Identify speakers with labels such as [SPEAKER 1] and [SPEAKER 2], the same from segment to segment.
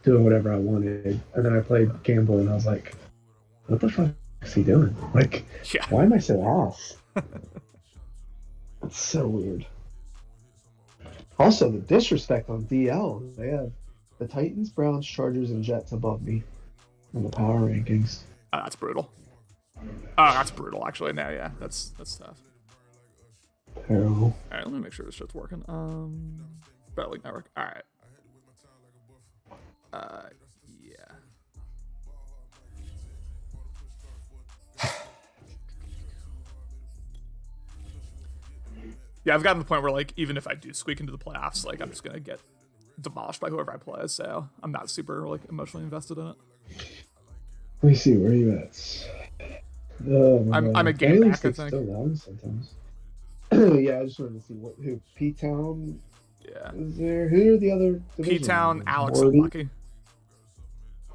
[SPEAKER 1] doing whatever I wanted. And then I played Gamble, and I was like, what the fuck is he doing? Like,
[SPEAKER 2] Yeah.
[SPEAKER 1] why am I so off? It's so weird. Also, the disrespect on DL. They have the Titans, Browns, Chargers, and Jets above me in the power rankings.
[SPEAKER 2] Oh, that's brutal. Oh, that's brutal, actually. No, yeah, that's tough.
[SPEAKER 1] Terrible.
[SPEAKER 2] All right, let me make sure this shit's working. Better League Network. All right. Yeah. Yeah, I've gotten to the point where, like, even if I do squeak into the playoffs, like, I'm just gonna get demolished by whoever I play. So I'm not super like emotionally invested in it.
[SPEAKER 1] Let me see, where are you at?
[SPEAKER 2] I'm a game back, I think.
[SPEAKER 1] So long sometimes. Yeah, I just wanted to see who P-Town
[SPEAKER 2] Yeah.
[SPEAKER 1] is there. Who are the other
[SPEAKER 2] P-Town, Alex,
[SPEAKER 1] Morty?
[SPEAKER 2] and Lucky.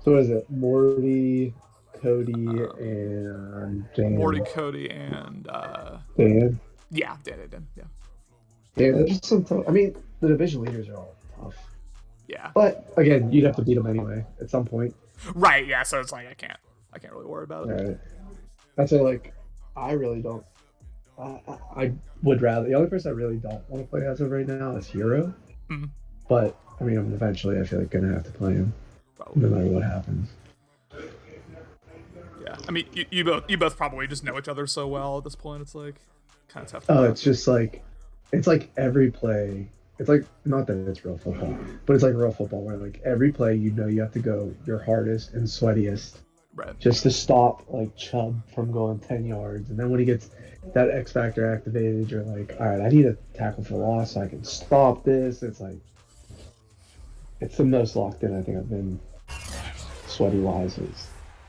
[SPEAKER 1] So what is it? Morty, Cody, and Dan.
[SPEAKER 2] Morty, Cody, and
[SPEAKER 1] Dan.
[SPEAKER 2] Yeah, Dan. Yeah.
[SPEAKER 1] Yeah, there's just some tough. I mean, the division leaders are all tough.
[SPEAKER 2] Yeah.
[SPEAKER 1] But again, you'd have to beat them anyway at some point.
[SPEAKER 2] Right. Yeah. So it's like I can't really worry about it.
[SPEAKER 1] Right. That's why, like, I really don't. I would rather. The only person I really don't want to play as of right now is Hero.
[SPEAKER 2] Mm-hmm.
[SPEAKER 1] But I mean, I'm eventually, I feel like, gonna have to play him, no matter what happens.
[SPEAKER 2] Yeah. I mean, you both probably just know each other so well at this point. It's like kind of tough.
[SPEAKER 1] Oh, it's just like, it's like every play. It's like, not that it's real football, but it's like real football where, like, every play, you know, you have to go your hardest and sweatiest,
[SPEAKER 2] right,
[SPEAKER 1] just to stop, like, Chubb from going 10 yards. And then when he gets that X factor activated, you're like, all right, I need a tackle for loss so I can stop this. It's like, it's the most locked in I think I've been sweaty wise.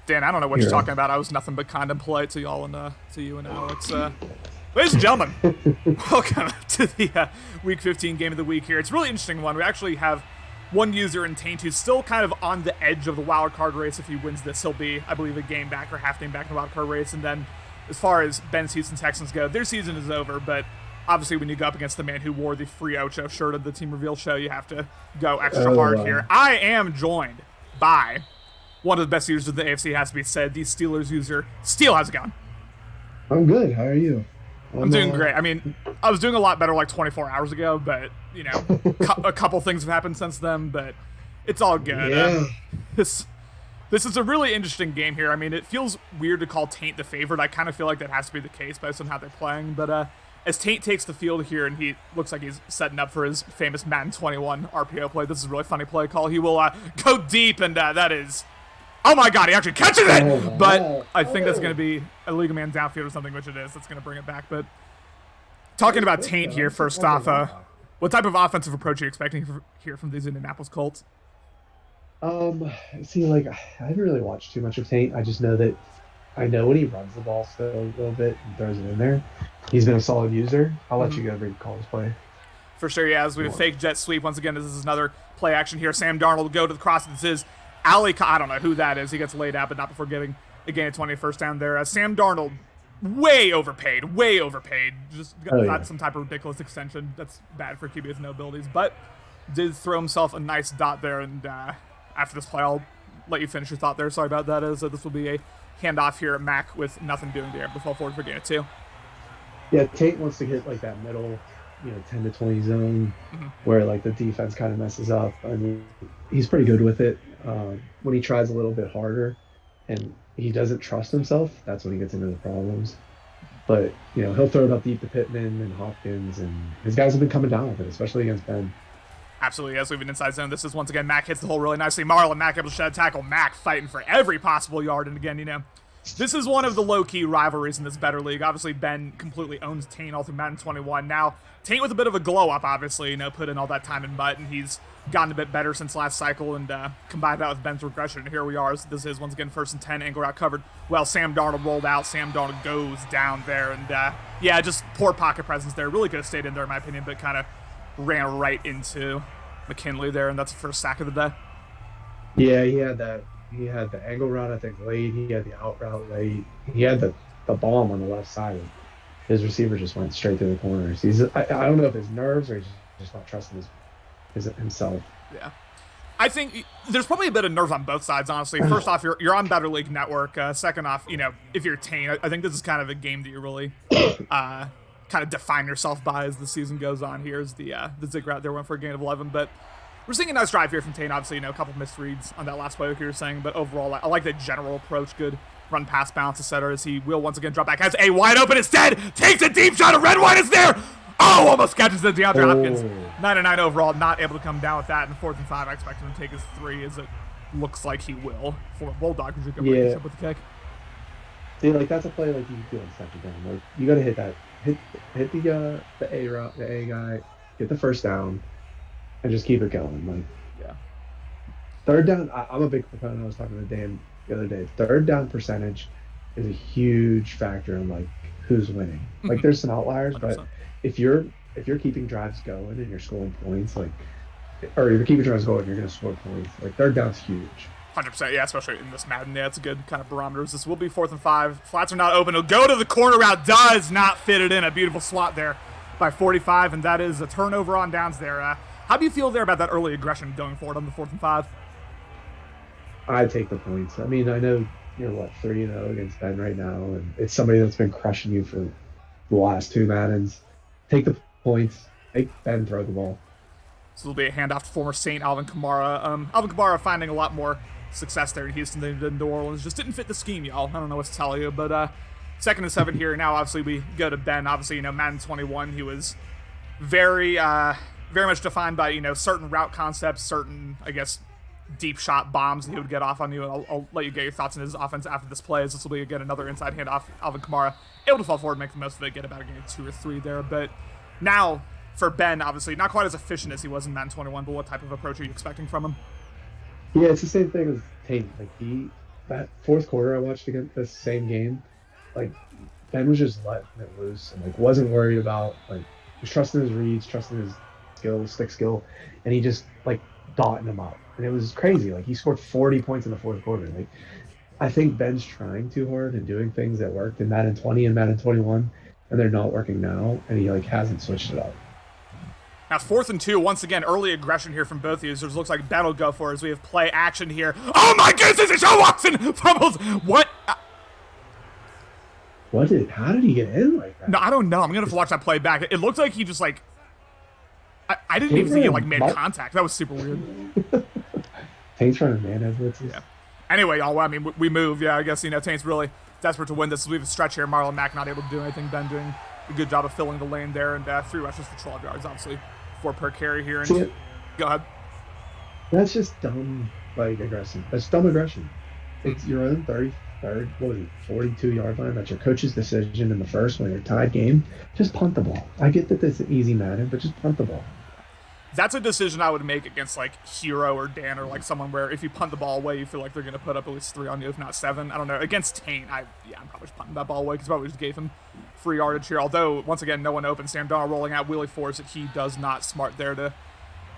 [SPEAKER 2] Dan, I don't know what you're talking about. I was nothing but kind and polite to y'all and to you and Alex. Ladies and gentlemen, welcome to the Week 15 Game of the Week here. It's a really interesting one. We actually have one user in Taint who's still kind of on the edge of the wild card race. If he wins this, he'll be, I believe, a game back or half game back in the wild card race. And then as far as Ben's Houston Texans go, their season is over, but obviously when you go up against the man who wore the free Ocho shirt of the team reveal show, you have to go extra hard here. I am joined by one of the best users of the AFC, has to be said, the Steelers user. Steel, how's it going?
[SPEAKER 1] I'm good. How are you?
[SPEAKER 2] I'm doing great. I mean, I was doing a lot better like 24 hours ago, but, you know, a couple things have happened since then, but it's all good.
[SPEAKER 1] Yeah.
[SPEAKER 2] This is a really interesting game here. I mean, it feels weird to call Taint the favorite. I kind of feel like that has to be the case based on how they're playing, but as Taint takes the field here and he looks like he's setting up for his famous Madden 21 RPO play, this is a really funny play call. He will go deep, and that is... Oh my god, he actually catches it! But I think that's going to be a legal man downfield or something, which it is. That's going to bring it back. But talking about Taint here, first off, what type of offensive approach are you expecting here from these Indianapolis Colts?
[SPEAKER 1] See, like, I haven't really watched too much of Taint. I just know that I know when he runs the ball still a little bit and throws it in there. He's been a solid user. I'll let you go read Call's play.
[SPEAKER 2] For sure, yeah. As we have fake jet sweep. Once again, this is another play action here. Sam Darnold go to the cross. This is Ali, I don't know who that is. He gets laid out, but not before getting a gain of 20 first down there. Sam Darnold, way overpaid. Just got some type of ridiculous extension. That's bad for QB with no abilities, but did throw himself a nice dot there. And after this play, I'll let you finish your thought there. Sorry about that. This will be a handoff here at Mac with nothing doing there. The fall forward for gain of 2.
[SPEAKER 1] Yeah, Tate wants to hit like that middle, 10 to 20 zone where like the defense kind of messes up. I mean, he's pretty good with it. When he tries a little bit harder and he doesn't trust himself, that's when he gets into the problems. But, he'll throw it up deep to Pittman and Hopkins, and his guys have been coming down with it, especially against Ben.
[SPEAKER 2] Absolutely, yes, we have an inside zone. This is, once again, Mac hits the hole really nicely. Marlon Mack able to shed a tackle. Mac fighting for every possible yard. And again, this is one of the low-key rivalries in this better league. Obviously, Ben completely owns Taint all through Madden 21. Now, Taint with a bit of a glow-up, obviously, put in all that time and butt, and he's gotten a bit better since last cycle, and combined that with Ben's regression. And here we are. This is, once again, 1st and 10, angle route covered. Well, Sam Darnold rolled out. Sam Darnold goes down there, and just poor pocket presence there. Really could have stayed in there, in my opinion, but kind of ran right into McKinley there, and that's the first sack of the day.
[SPEAKER 1] Yeah, he had that. He had the angle route, I think, late. He had the out route late. He had the bomb on the left side. His receiver just went straight through the corners. I don't know if his nerves or he's just not trusting himself.
[SPEAKER 2] Yeah. I think there's probably a bit of nerves on both sides, honestly. First off, you're on Better League Network. Second off, if you're Tane, I think this is kind of a game that you really kind of define yourself by as the season goes on. Here's the zig route there, went for a gain of 11, but we're seeing a nice drive here from Tane. Obviously, a couple misreads on that last play like you were saying, but overall, I like the general approach. Good run pass balance, etc. As he will once again drop back. Has a wide open instead. Takes a deep shot. A red white is there. Oh, almost catches it. DeAndre Hopkins. 9-9 overall. Not able to come down with that. And 4th and 5, I expect him to take his 3 as it looks like he will. For a Bulldog, who's going to up with the kick.
[SPEAKER 1] See, like, that's a play like you do on second down. Like, you got to hit that. Hit the A route, the A guy. Get the first down. And just keep it going. Like,
[SPEAKER 2] yeah.
[SPEAKER 1] Third down, I'm a big proponent. I was talking to Dan the other day. Third down percentage is a huge factor in like who's winning. Like there's some outliers, 100%. But if you're keeping drives going and you're scoring points, or if you're keeping drives going, you're going to score points. Like third down's huge.
[SPEAKER 2] 100%, yeah, especially in this Madden. Yeah, it's a good kind of barometer. This will be 4th and 5. Flats are not open. He'll go to the corner route. Does not fit it in. A beautiful slot there by 45, and that is a turnover on downs there. How do you feel there about that early aggression going forward on the 4th and 5?
[SPEAKER 1] I take the points. I mean, I know you're 3-0 against Ben right now, and it's somebody that's been crushing you for the last 2 Maddens. Take the points. Make Ben throw the ball.
[SPEAKER 2] So it'll be a handoff to former Saint Alvin Kamara. Alvin Kamara finding a lot more success there in Houston than he did in New Orleans. Just didn't fit the scheme, y'all. I don't know what to tell you, but 2nd and 7 here. Now, obviously, we go to Ben. Obviously, Madden 21, he was very much defined by, certain route concepts, certain, I guess, deep shot bombs that he would get off on you. And I'll let you get your thoughts on his offense after this play, as this will be, again, another inside handoff. Alvin Kamara able to fall forward, make the most of it, get about a game 2 or 3 there. But now, for Ben, obviously, not quite as efficient as he was in Madden 21, but what type of approach are you expecting from him?
[SPEAKER 1] Yeah, it's the same thing as Tate. Like, that 4th quarter I watched against this same game, like, Ben was just letting it loose and, wasn't worried about, just trusting his reads, trusting his stick skill, and he just, dotting them out. And it was crazy. He scored 40 points in the 4th quarter. I think Ben's trying too hard and doing things that worked in Madden 20 and Madden 21, and they're not working now, and he, hasn't switched it up.
[SPEAKER 2] Now, 4th and 2, once again, early aggression here from both users. Looks like Ben will go for it as we have play action here. Oh my goodness, it's Sean Watson! Fumbles! What?
[SPEAKER 1] How did he get in like that?
[SPEAKER 2] No, I don't know. I'm going to have to watch that play back. It looked like he just, I didn't even think he, made contact. That was super weird.
[SPEAKER 1] Taint's trying to man blitzes.
[SPEAKER 2] Yeah. Anyway, y'all, I mean, we move. Yeah, I guess, Taint's really desperate to win this. We have a stretch here. Marlon Mack not able to do anything. Ben doing a good job of filling the lane there, and 3 rushes for 12 yards, obviously. 4 per carry here. And go ahead.
[SPEAKER 1] That's just dumb, aggression. That's dumb aggression. It's your own 33rd, 42-yard line. That's your coach's decision in the first when you're tied game. Just punt the ball. I get that it's an easy matter, but just punt the ball.
[SPEAKER 2] That's a decision I would make against, Hero or Dan or, someone where if you punt the ball away, you feel like they're going to put up at least 3 on you, if not 7. I don't know. Against Taint, I'm probably just punting that ball away because probably just gave him free yardage here. Although, once again, no one open. Sam Darnold rolling out wheelie force that he does not smart there to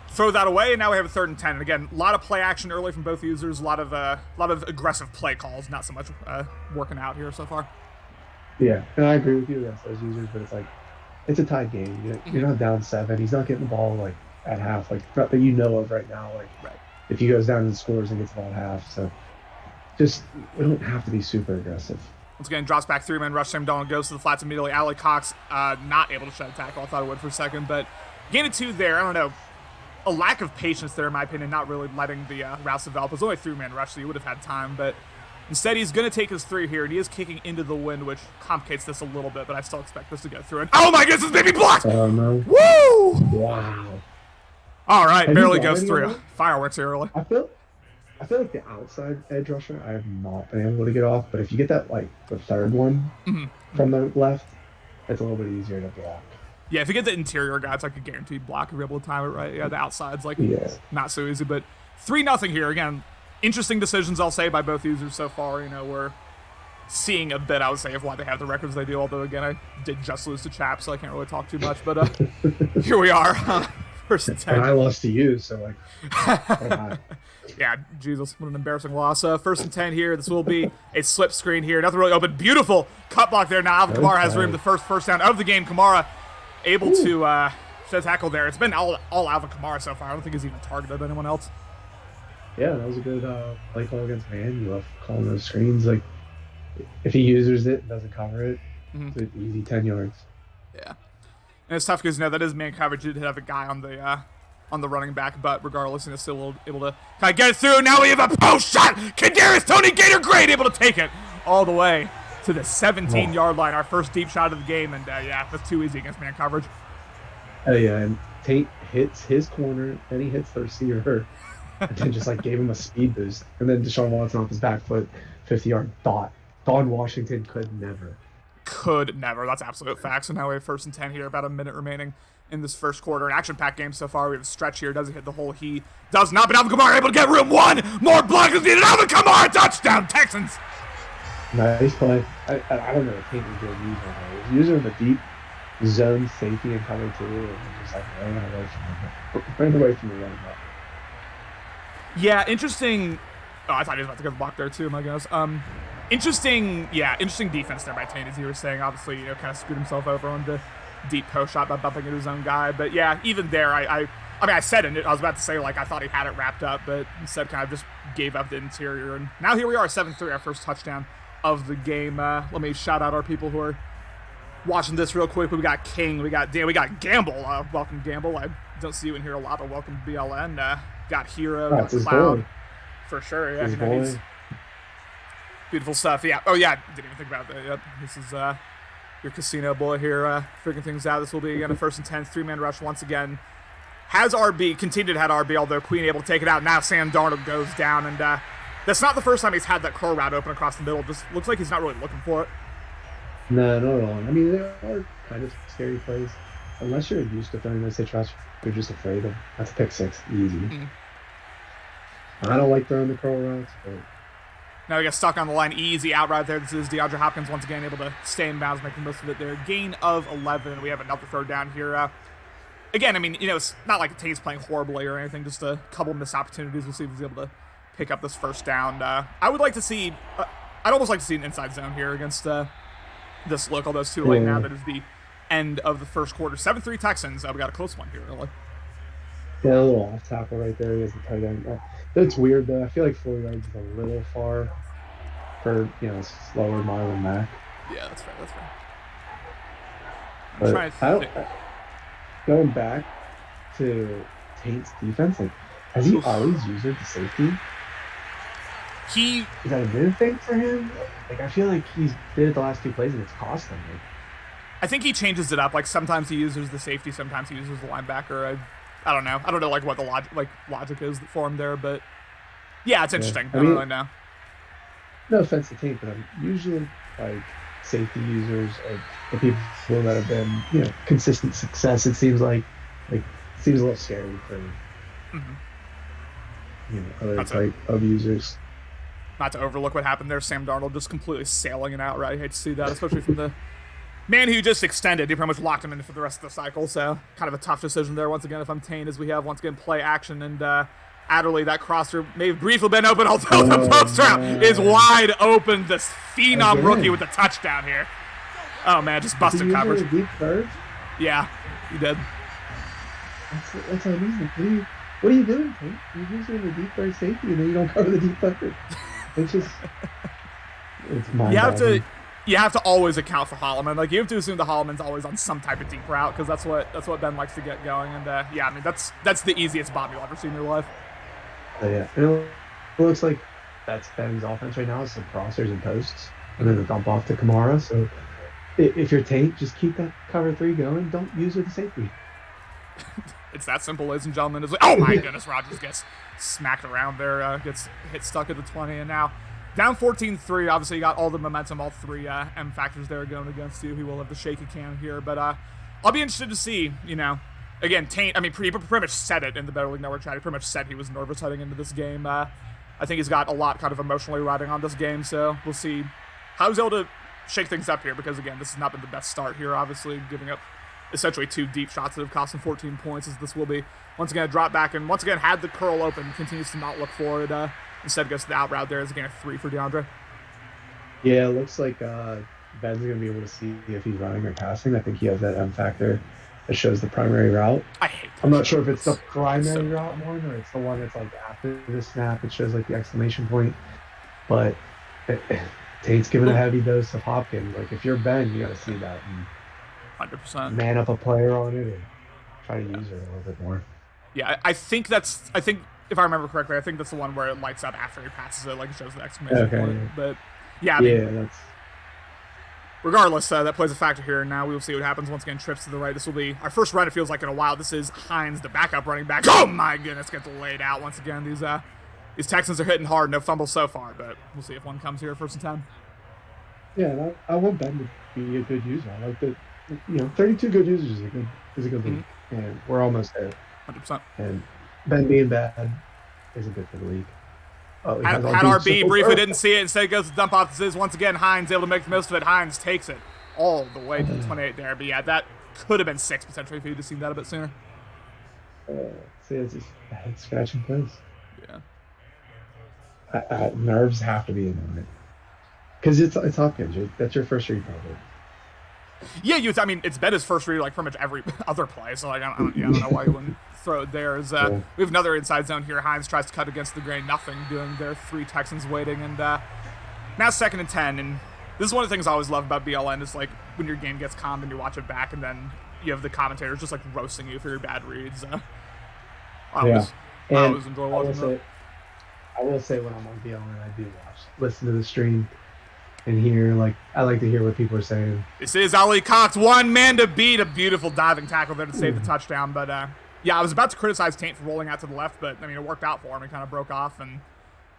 [SPEAKER 2] throw that away. And now we have a 3rd and 10. And again, a lot of play action early from both users. A lot of aggressive play calls. Not so much working out here so far.
[SPEAKER 1] Yeah, and I agree with you against those users, but it's a tied game. You're not down 7. He's not getting the ball, at half, not that of right now.
[SPEAKER 2] Right.
[SPEAKER 1] If he goes down and scores and gets the ball at half, so just we don't have to be super aggressive.
[SPEAKER 2] Once again, drops back 3-man rush. Sam Donald goes to the flats immediately. Allie Cox not able to shed a tackle. I thought it would for a second, but gain of 2 there. I don't know. A lack of patience there, in my opinion, not really letting the routes develop. It was only a 3-man rush, so he would have had time, but instead he's going to take his 3 here, and he is kicking into the wind, which complicates this a little bit, but I still expect this to go through. And oh my goodness, baby blocked!
[SPEAKER 1] Oh, no.
[SPEAKER 2] Woo!
[SPEAKER 1] Wow.
[SPEAKER 2] All right, barely goes through. Fireworks here early.
[SPEAKER 1] I feel like the outside edge rusher, I have not been able to get off, but if you get that, the 3rd one from the left, it's a little bit easier to block.
[SPEAKER 2] Yeah, if you get the interior guy, it's a guaranteed block if you're able to time it right. Yeah, the outside's not so easy, but 3-0 here. Again, interesting decisions, I'll say, by both users so far. We're seeing a bit, I would say, of why they have the records they do, although, again, I did just lose to Chap, so I can't really talk too much, but here we are. 1st and 10.
[SPEAKER 1] And I lost to you, so
[SPEAKER 2] yeah, Jesus, what an embarrassing loss. 1st and 10 here. This will be a slip screen here. Nothing really open. Beautiful cut block there. Now Alvin Kamara has room. The first down of the game. Kamara able to shed tackle there. It's been all Alvin Kamara so far. I don't think he's even targeted anyone else.
[SPEAKER 1] Yeah, that was a good play call against man. You love calling those screens. Like, if he uses it and doesn't cover it,
[SPEAKER 2] Mm-hmm.
[SPEAKER 1] it's an easy 10 yards.
[SPEAKER 2] Yeah. And it's tough because that is man coverage. You did have a guy on the running back, but regardless, he's still able to kind of get it through. Now we have a post shot. Kadarius Tony Gator Great able to take it all the way to the 17-yard line. Our first deep shot of the game, and that's too easy against man coverage.
[SPEAKER 1] Oh yeah, and Tate hits his corner, then he hits the receiver, and then just gave him a speed boost, and then Deshaun Watson off his back foot, 50-yard dot. Don Washington could never.
[SPEAKER 2] That's absolute fact. So now we have 1st and 10 here, about a minute remaining in this first quarter. An action-packed game so far. We have a stretch here. Does he hit the hole? He does not, but Alvin Kamara able to get room. One more block is needed. Alvin Kamara, touchdown, Texans.
[SPEAKER 1] Nice play. I don't know if Tate was going to use him. He was using the deep zone safety and cover two, and just ran away from the running back.
[SPEAKER 2] Yeah, interesting. Oh, I thought he was about to go the block there too, my guess. Interesting defense there by Tate, as you were saying. Obviously, kind of screwed himself over on the deep post shot by bumping into his own guy. But yeah, even there, I said it. I was about to say, I thought he had it wrapped up, but instead kind of just gave up the interior. And now here we are, 7-3, our first touchdown of the game. Let me shout out our people who are watching this real quick. We got King, we got Dan, we got Gamble. Welcome, Gamble. I don't see you in here a lot, but welcome to BLN. Got Hero, got Cloud. For sure, yeah. He's beautiful stuff. Yeah. Oh, yeah. Didn't even think about that. Yep. This is your casino boy here figuring things out. This will be, again, a 1st and 10, 3-man rush once again. Has RB, continued to have RB, although Queen able to take it out. Now Sam Darnold goes down, and that's not the first time he's had that curl route open across the middle. Just looks like he's not really looking for it.
[SPEAKER 1] No, not at all. I mean, there are kind of scary plays. Unless you're used to throwing those hitch routes, you're just afraid of. That's pick six. Easy. Mm-hmm. I don't like throwing the curl routes, but...
[SPEAKER 2] Now we got stuck on the line. Easy out right there. This is DeAndre Hopkins once again able to stay in bounds, making most of it there. Gain of 11, and we have another throw down here. Again, I mean, it's not like Tate's playing horribly or anything. Just a couple missed opportunities. We'll see if he's able to pick up this first down. I would like to see... I'd almost like to see an inside zone here against this look, although it's too late now. That is the end of the first quarter. 7-3 Texans. We got a close one here, really.
[SPEAKER 1] Yeah, a little off tackle right there. He has the tight end. That's weird, though. I feel like 4 yards is a little far for, slower Marlon Mack.
[SPEAKER 2] Yeah, that's fair.
[SPEAKER 1] But going back to Tate's defense, has he always used it to safety? Is that a new thing for him? I feel like he's did it the last 2 plays and it's cost him.
[SPEAKER 2] I think he changes it up. Sometimes he uses the safety, sometimes he uses the linebacker. I don't know. I don't know what the logic is for him there, but yeah, it's interesting. I don't really know.
[SPEAKER 1] No offense to Tate, but I'm usually safety users or the people that have been consistent success. It seems it seems a little scary for other type of users.
[SPEAKER 2] Not to overlook what happened there, Sam Darnold just completely sailing it out. Right, I hate to see that, especially from the man who just extended. He pretty much locked him in for the rest of the cycle, so kind of a tough decision there once again if I'm Tate, as we have once again play action, and Adderley, that crosser may have briefly been open, although the post route is wide open. This phenom rookie with the touchdown here. Oh man, just busted coverage.
[SPEAKER 1] Deep third?
[SPEAKER 2] Yeah, he did.
[SPEAKER 1] That's amazing. What are you doing, Tate? You're using the deep third safety and then you don't cover the deep third. It's just... It's mind-boggling.
[SPEAKER 2] You have to always account for Holloman. You have to assume the Holloman's always on some type of deep route, because that's what Ben likes to get going. And I mean that's the easiest bomb you'll ever see in your life.
[SPEAKER 1] Yeah, it looks like that's Ben's offense right now, is some crossers and posts, and then a dump off to Kamara. So if you're Tate, just keep that cover 3 going. Don't use it as safety.
[SPEAKER 2] It's that simple, ladies and gentlemen. Oh my goodness, Rodgers gets smacked around there, gets hit stuck at the 20, and now down 14-3. Obviously, you got all the momentum, all 3 M factors there going against you. He will have the shaky cam here, but I'll be interested to see, again, Tate, I mean, he pretty much said it in the Better League Network chat. He pretty much said he was nervous heading into this game. I think he's got a lot kind of emotionally riding on this game, so we'll see how he's able to shake things up here, because, again, this has not been the best start here, obviously, giving up essentially 2 deep shots that have cost him 14 points, as this will be, once again, a drop back, and once again, had the curl open, continues to not look for it, instead goes to the out route there. Is again a 3 for DeAndre.
[SPEAKER 1] Yeah, it looks like Ben's going to be able to see if he's running or passing. I think he has that M factor that shows the primary route.
[SPEAKER 2] I hate that.
[SPEAKER 1] I'm not sure if it's the primary route one or it's the one that's like after the snap. It shows like the exclamation point. But Tate's giving a heavy dose of Hopkins. Like if you're Ben, you got to see that and
[SPEAKER 2] 100%.
[SPEAKER 1] man up a player on it and try to use her a little bit more.
[SPEAKER 2] Yeah, I think if I remember correctly, I think that's the one where it lights up after he passes it, like it shows the exclamation point.
[SPEAKER 1] Yeah.
[SPEAKER 2] But yeah, I mean,
[SPEAKER 1] that's.
[SPEAKER 2] Regardless, that plays a factor here. Now we will see what happens. Once again, trips to the right. This will be our first run, it feels like, in a while. This is Hines, the backup running back. Oh, my goodness, gets laid out once again. These Texans are hitting hard. No fumbles so far, but we'll see if one comes here first and 10.
[SPEAKER 1] Yeah, I want Ben to be a good user. I like that. 32 good users is a good league. And we're almost there.
[SPEAKER 2] 100%.
[SPEAKER 1] And Ben being bad isn't good for the league.
[SPEAKER 2] Had RB briefly didn't see it. Instead, it goes to dump off. This is once again Hines able to make the most of it. Hines takes it all the way to the 28 there. But yeah, that could have been 6 potentially if you'd have seen that a bit sooner.
[SPEAKER 1] See, it's just head scratching place.
[SPEAKER 2] Yeah.
[SPEAKER 1] Nerves have to be in on it because it's Hopkins. That's your first read probably.
[SPEAKER 2] Yeah, I mean, it's been his first read like pretty much every other play. So like, I don't know why you wouldn't throw it there. We have another inside zone here. Hines tries to cut against the grain. Nothing doing there. 3 Texans waiting. And now 2nd and 10. And this is one of the things I always love about BLN is like when your game gets calm and you watch it back and then you have the commentators just like roasting you for your bad reads. I always enjoy watching that.
[SPEAKER 1] I will say when I'm on BLN, I do listen to the stream. And hear, I like to hear what people are saying.
[SPEAKER 2] This is Ali Cox, one man to beat. A beautiful diving tackle there to save the touchdown. But, yeah, I was about to criticize Taint for rolling out to the left, but, I mean, it worked out for him. It kind of broke off. And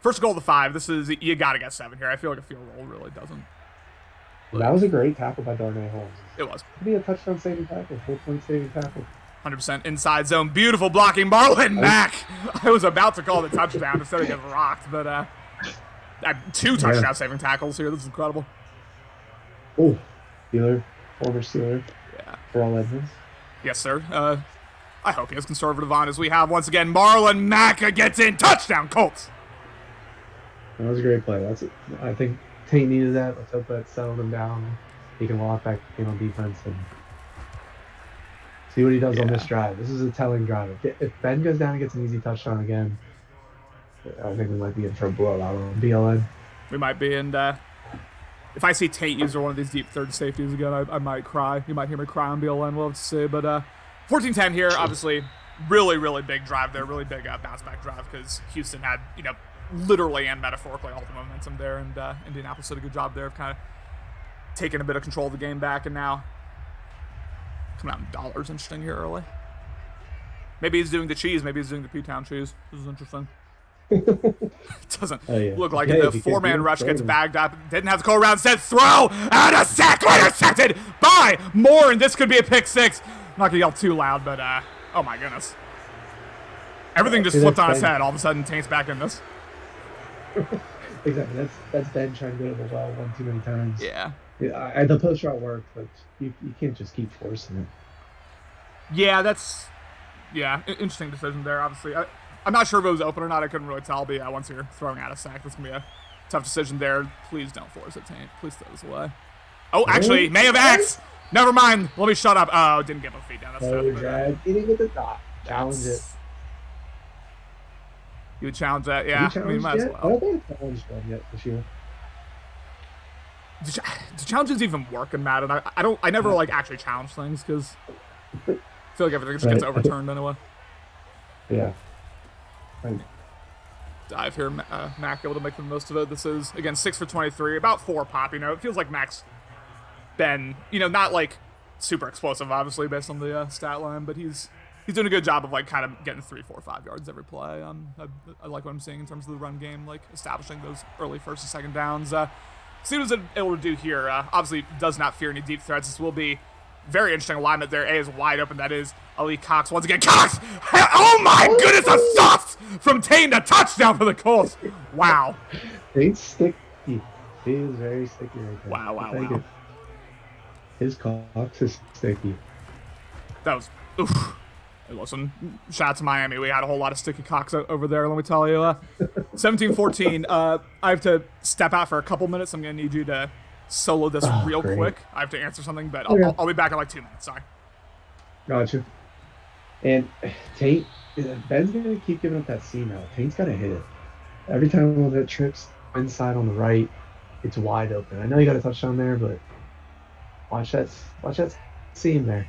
[SPEAKER 2] first goal to 5. You got to get 7 here. I feel like a field goal really doesn't.
[SPEAKER 1] That was a great tackle by Darnay Holmes.
[SPEAKER 2] It was.
[SPEAKER 1] Could be a touchdown saving tackle, 4-point saving tackle.
[SPEAKER 2] 100% inside zone. Beautiful blocking. Marlon Mack. I was about to call the touchdown instead of getting rocked, but, 2 touchdown saving tackles here. This is incredible.
[SPEAKER 1] Oh, former Steeler.
[SPEAKER 2] Yeah.
[SPEAKER 1] For all Edmonds.
[SPEAKER 2] Yes, sir. I hope he has conservative on as we have once again. Marlon Mack gets in. Touchdown, Colts.
[SPEAKER 1] That was a great play. I think Tate needed that. Let's hope that settled him down. He can walk back in on defense and see what he does on this drive. This is a telling drive. If Ben goes down and gets an easy touchdown again, I think we might be in for a blowout on BLN.
[SPEAKER 2] We might be, and if I see Tate use one of these deep third safeties again, I might cry. You might hear me cry on BLN. We'll have to see. But 14-10 here, obviously, really, really big drive there. Really big bounce-back drive because Houston had, literally and metaphorically all the momentum there, and Indianapolis did a good job there of kind of taking a bit of control of the game back, and now coming out in dollars. Interesting here early. Maybe he's doing the cheese. Maybe he's doing the P-Town cheese. This is interesting. It doesn't look like it. The 4-man rush gets bagged up. Didn't have to go around. Said throw and a sack. Intercepted by Moore, and this could be a pick 6. I'm not gonna yell too loud, but oh my goodness, everything just flipped on its head. All of a sudden, Taint's back in this.
[SPEAKER 1] Exactly. That's Ben trying to go to the well one too many times.
[SPEAKER 2] Yeah.
[SPEAKER 1] The post route worked, but you can't just keep forcing it.
[SPEAKER 2] Yeah, that's interesting decision there. Obviously, I'm not sure if it was open or not. I couldn't really tell. But yeah, once you're throwing out a sack, that's gonna be a tough decision there. Please don't force it, Taint. Please throw this away. Oh, actually, may have X. Never mind. Let me shut up. Oh, didn't get my feet down. That's tough.
[SPEAKER 1] He didn't get the dot. Challenge it.
[SPEAKER 2] You would challenge that? Yeah.
[SPEAKER 1] I mean, might as well. I don't think it's challenged one yet this year.
[SPEAKER 2] Do challenges even work in Madden? I never actually challenge things because I feel like everything just gets overturned anyway.
[SPEAKER 1] Yeah. Right.
[SPEAKER 2] Dive here, Mac able to make the most of it. This is again 6 for 23, about 4 pop. It feels like Mac's been not like super explosive, obviously based on the stat line, but he's doing a good job of kind of getting 3, 4, 5 yards every play. I like what I'm seeing in terms of the run game, establishing those early first and second downs. See what he's able to do here. Obviously, does not fear any deep threats. This will be very interesting alignment there. A is wide open. That is Ali Cox. Once again, Cox! Oh my goodness, a sauce from Tain, a touchdown for the Colts. Wow.
[SPEAKER 1] Tain's sticky. He is very sticky right there.
[SPEAKER 2] Wow.
[SPEAKER 1] His Cox is sticky.
[SPEAKER 2] That was... Oof. Hey, listen, shout out to Miami. We had a whole lot of sticky cocks over there, let me tell you. 17-14. I have to step out for a couple minutes. I'm going to need you to solo this real quick. I have to answer something, but I'll be back in 2 minutes. Sorry.
[SPEAKER 1] Gotcha. And Tate, Ben's gonna keep giving up that seam out. Tate's gotta hit it. Every time one that trips inside on the right, it's wide open. I know you got a touchdown there, but watch that seam there.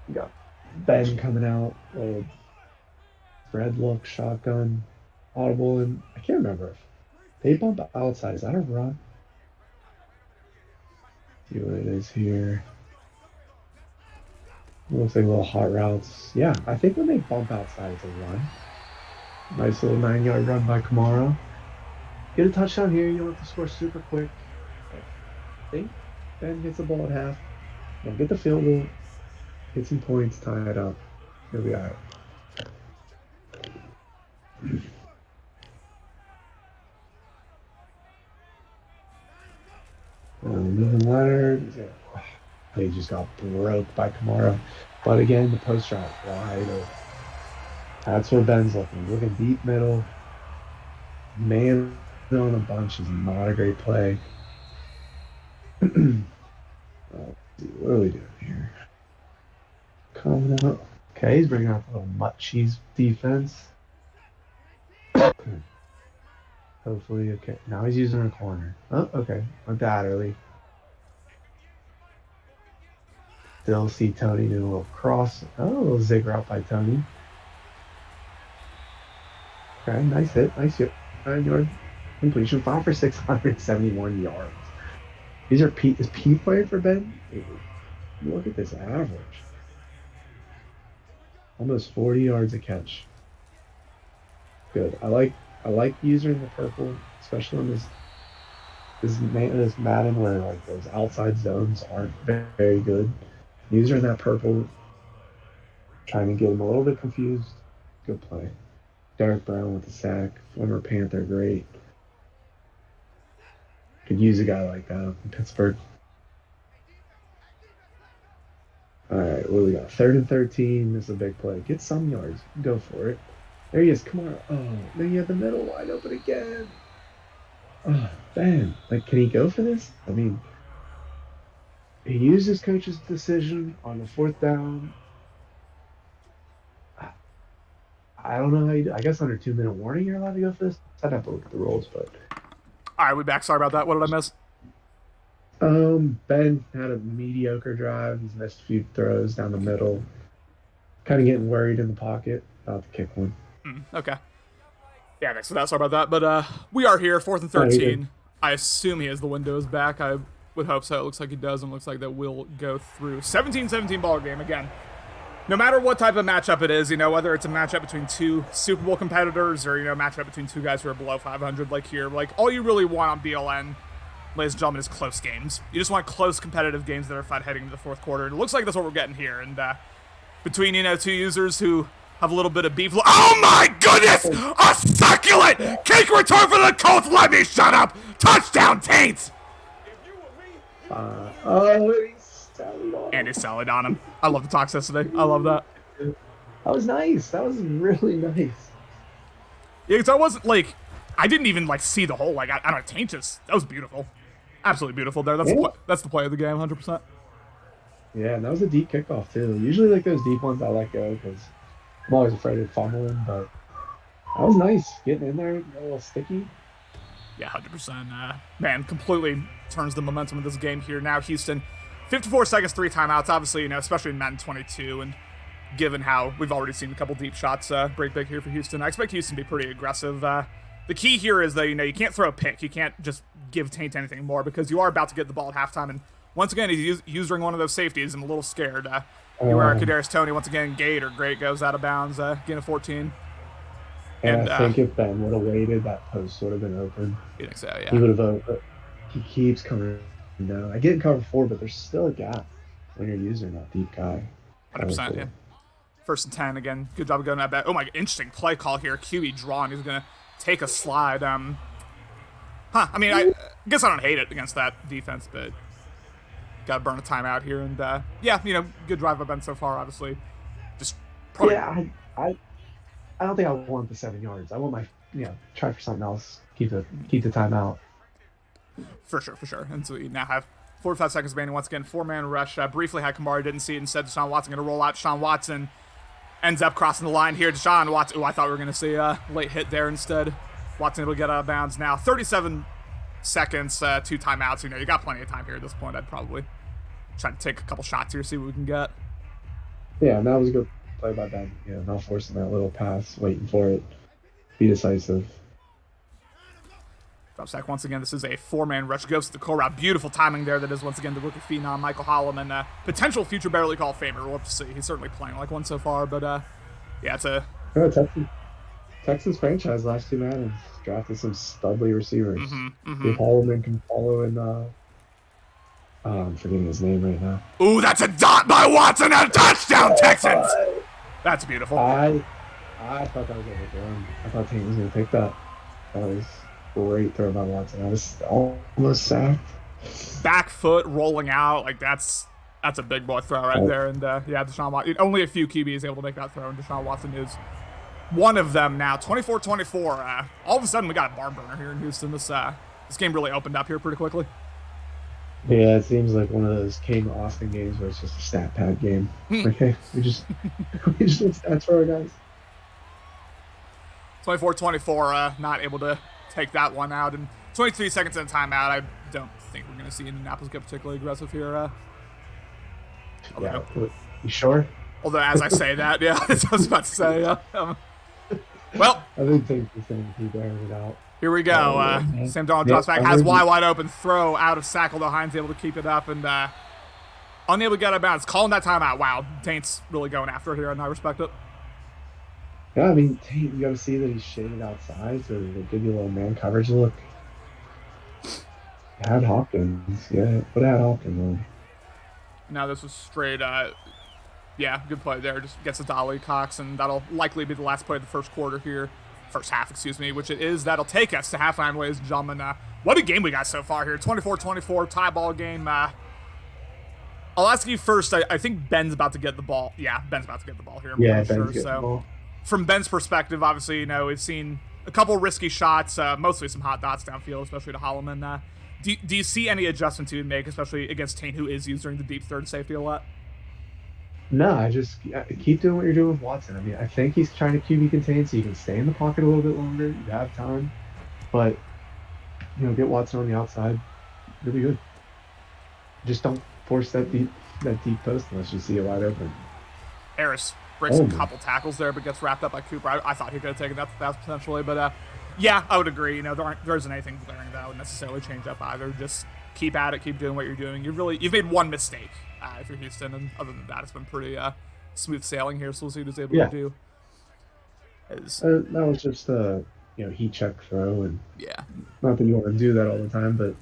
[SPEAKER 1] You got Ben coming out, red look, shotgun, audible, and I can't remember if they bump outside. Is that a run? See what it is here. Looks like little hot routes. Yeah, I think when they bump outside, it's a run. Nice little 9-yard run by Kamara. Get a touchdown here. You don't have to score super quick. I think Ben gets the ball at half. Get the field goal. Get some points, tie it up. He'll be all right. Moving Leonard. They just got broke by Kamara. But again, the post route wide open. That's where Ben's looking. Looking deep middle. Man on a bunch is not a great play. Let's see, what are we doing here? Coming out. Okay, he's bringing out the little mutt cheese defense. Hopefully, okay. Now he's using a corner. Oh, okay. Went that early. Still see Tony doing a little cross. Oh, a little zig route by Tony. Okay, nice hit. Nice hit. 9-yard completion. 5 for 671 yards. These are Pete. Is Pete playing for Ben? Look at this average. Almost 40 yards a catch. Good. I like using the purple, especially on this Madden where like those outside zones aren't very good. Using that purple, trying to get him a little bit confused. Good play. Derek Brown with the sack, former Panther, great. Could use a guy like that in Pittsburgh. All right, what do we got? 3rd and 13. This is a big play. Get some yards. Go for it. There he is. Come on. Oh, then you have the middle wide open again. Oh, Ben. Like, can he go for this? I mean, he used his coach's decision on the 4th down. I don't know how you do. I guess under 2-minute warning, you're allowed to go for this. I'd have to look at the rules, but.
[SPEAKER 2] All right, we back. Sorry about that. What did I miss?
[SPEAKER 1] Ben had a mediocre drive. He's missed a few throws down the middle. Kind of getting worried in the pocket. About to kick one.
[SPEAKER 2] Okay. Yeah, thanks for that. Sorry about that. But we are here, 4th and 13. I assume he has the windows back. I would hope so. It looks like he does, and looks like that will go through. 17-17 ball game again. No matter what type of matchup it is, whether it's a matchup between two Super Bowl competitors or, a matchup between two guys who are below 500 like here, like all you really want on BLN, ladies and gentlemen, is close games. You just want close competitive games that are fun heading into the 4th quarter. And it looks like that's what we're getting here. And between, two users who have a little bit of beef. Oh my goodness! A succulent kick return for the Colts. Let me shut up. Touchdown, Taints. And he's salad on him. I love the toxicity. I love that.
[SPEAKER 1] That was nice. That was really nice.
[SPEAKER 2] Yeah, because I wasn't I didn't even see the whole I don't know, Taint just that was beautiful, absolutely beautiful there. That's the play of the game, 100%.
[SPEAKER 1] Yeah, and that was a deep kickoff too. Usually those deep ones I let go because I'm always afraid of fumbling, but that was nice. Getting in there, a little sticky.
[SPEAKER 2] Yeah, 100%. Man, completely turns the momentum of this game here. Now Houston, 54 seconds, 3 timeouts. Obviously, especially in Madden 22, and given how we've already seen a couple deep shots break big here for Houston, I expect Houston to be pretty aggressive. The key here is that you can't throw a pick. You can't just give Taint anything more because you are about to get the ball at halftime. And once again, he's using one of those safeties. I'm a little scared. Kadarius Toney once again. Great goes out of bounds. Gain of 14.
[SPEAKER 1] And I think if Ben would have waited, that post would have been open.
[SPEAKER 2] You think so? Yeah.
[SPEAKER 1] He would have opened. He keeps coming down. I get in cover 4, but there's still a gap when you're using that deep guy.
[SPEAKER 2] 100%. Yeah. 1st and 10 again. Good job of going that back. Oh my, interesting play call here. QB drawn. He's gonna take a slide. I mean, I guess I don't hate it against that defense, but got to burn a timeout here. And good drive by Ben so far. Obviously, just probably.
[SPEAKER 1] Yeah, I don't think I want the 7 yards. I want my try for something else. Keep the timeout.
[SPEAKER 2] For sure. And so we now have 45 seconds remaining. Once again, 4-man rush. Briefly had Kamara, didn't see it. Instead, Deshaun Watson going to roll out. Deshaun Watson ends up crossing the line here. Deshaun Watson. I thought we were going to see a late hit there instead. Watson able to get out of bounds now. 37 seconds, 2 timeouts. You got plenty of time here at this point. I'd probably try to take a couple shots here, see what we can get.
[SPEAKER 1] Yeah, and that was a good play by Ben. Yeah, not forcing that little pass, waiting for it. Be decisive.
[SPEAKER 2] Drop sack once again. This is a 4-man rush. Goes to the core route. Beautiful timing there. That is once again the rookie phenom, Michael Holloman. Potential future Beverly League Hall of Famer. We'll have to see. He's certainly playing like one so far, but yeah, it's a...
[SPEAKER 1] Texas franchise last 2 Maddens drafted some studly receivers. If Holloman can follow in, I'm forgetting his name right now.
[SPEAKER 2] Ooh, that's a dot by Watson, a touchdown, Texans! That's beautiful.
[SPEAKER 1] I thought that was overthrown. I thought Tate was going to pick that. That was great throw by Watson. I was almost sacked.
[SPEAKER 2] Back foot rolling out, like that's a big boy throw right there. And yeah, Deshaun Watson, only a few QBs able to make that throw, and Deshaun Watson is one of them now. 24-24. All of a sudden, we got a barn burner here in Houston. This game really opened up here pretty quickly.
[SPEAKER 1] Yeah, it seems like one of those King Austin games where it's just a stat pad game. Okay, we just need stats for our guys.
[SPEAKER 2] 24-24, not able to take that one out. And 23 seconds in timeout. I don't think we're going to see Indianapolis get particularly aggressive here.
[SPEAKER 1] Yeah, you sure?
[SPEAKER 2] Although, as I say that, yeah, I was about to say. Well,
[SPEAKER 1] I didn't think the thing keep airing it out.
[SPEAKER 2] Here we go. Sam Darnold drops back, has wide open throw out of sack, although Hines able to keep it up and unable to get out of bounds. Calling that timeout. Wow, Taint's really going after it here, and I respect it.
[SPEAKER 1] Yeah, I mean, Taint, you got to see that he's shaded outside, so they give you a little man coverage look. Had Hopkins, yeah, but had Hopkins on.
[SPEAKER 2] Now this was straight, yeah, good play there. Just gets a dolly Cox, and that'll likely be the last play of the first half, excuse me, which it is. That'll take us to halftime, ladies and gentlemen. What a game we got so far here. 24-24, tie ball game. I'll ask you first. I think Ben's about to get the ball. Yeah, Ben's about to get the ball here.
[SPEAKER 1] Ben's getting the ball.
[SPEAKER 2] From Ben's perspective, obviously, we've seen a couple risky shots, mostly some hot dots downfield, especially to Holloman. Do you see any adjustments he would make, especially against Taint, who is used during the deep third safety a lot?
[SPEAKER 1] No, I just keep doing what you're doing with Watson. I mean, I think he's trying to QB contain so you can stay in the pocket a little bit longer. You have time. But, get Watson on the outside. Really good. Just don't force that deep post unless you see it wide open.
[SPEAKER 2] Harris breaks a couple tackles there, but gets wrapped up by Cooper. I thought he could have taken that potentially. But, yeah, I would agree. There isn't anything glaring that would necessarily change up either. Just keep at it. Keep doing what you're doing. You've made one mistake. If you're Houston, and other than that, it's been pretty smooth sailing here. So we'll see what he's able to do.
[SPEAKER 1] That was just a heat check throw, and
[SPEAKER 2] yeah,
[SPEAKER 1] not that you want to do that all the time, but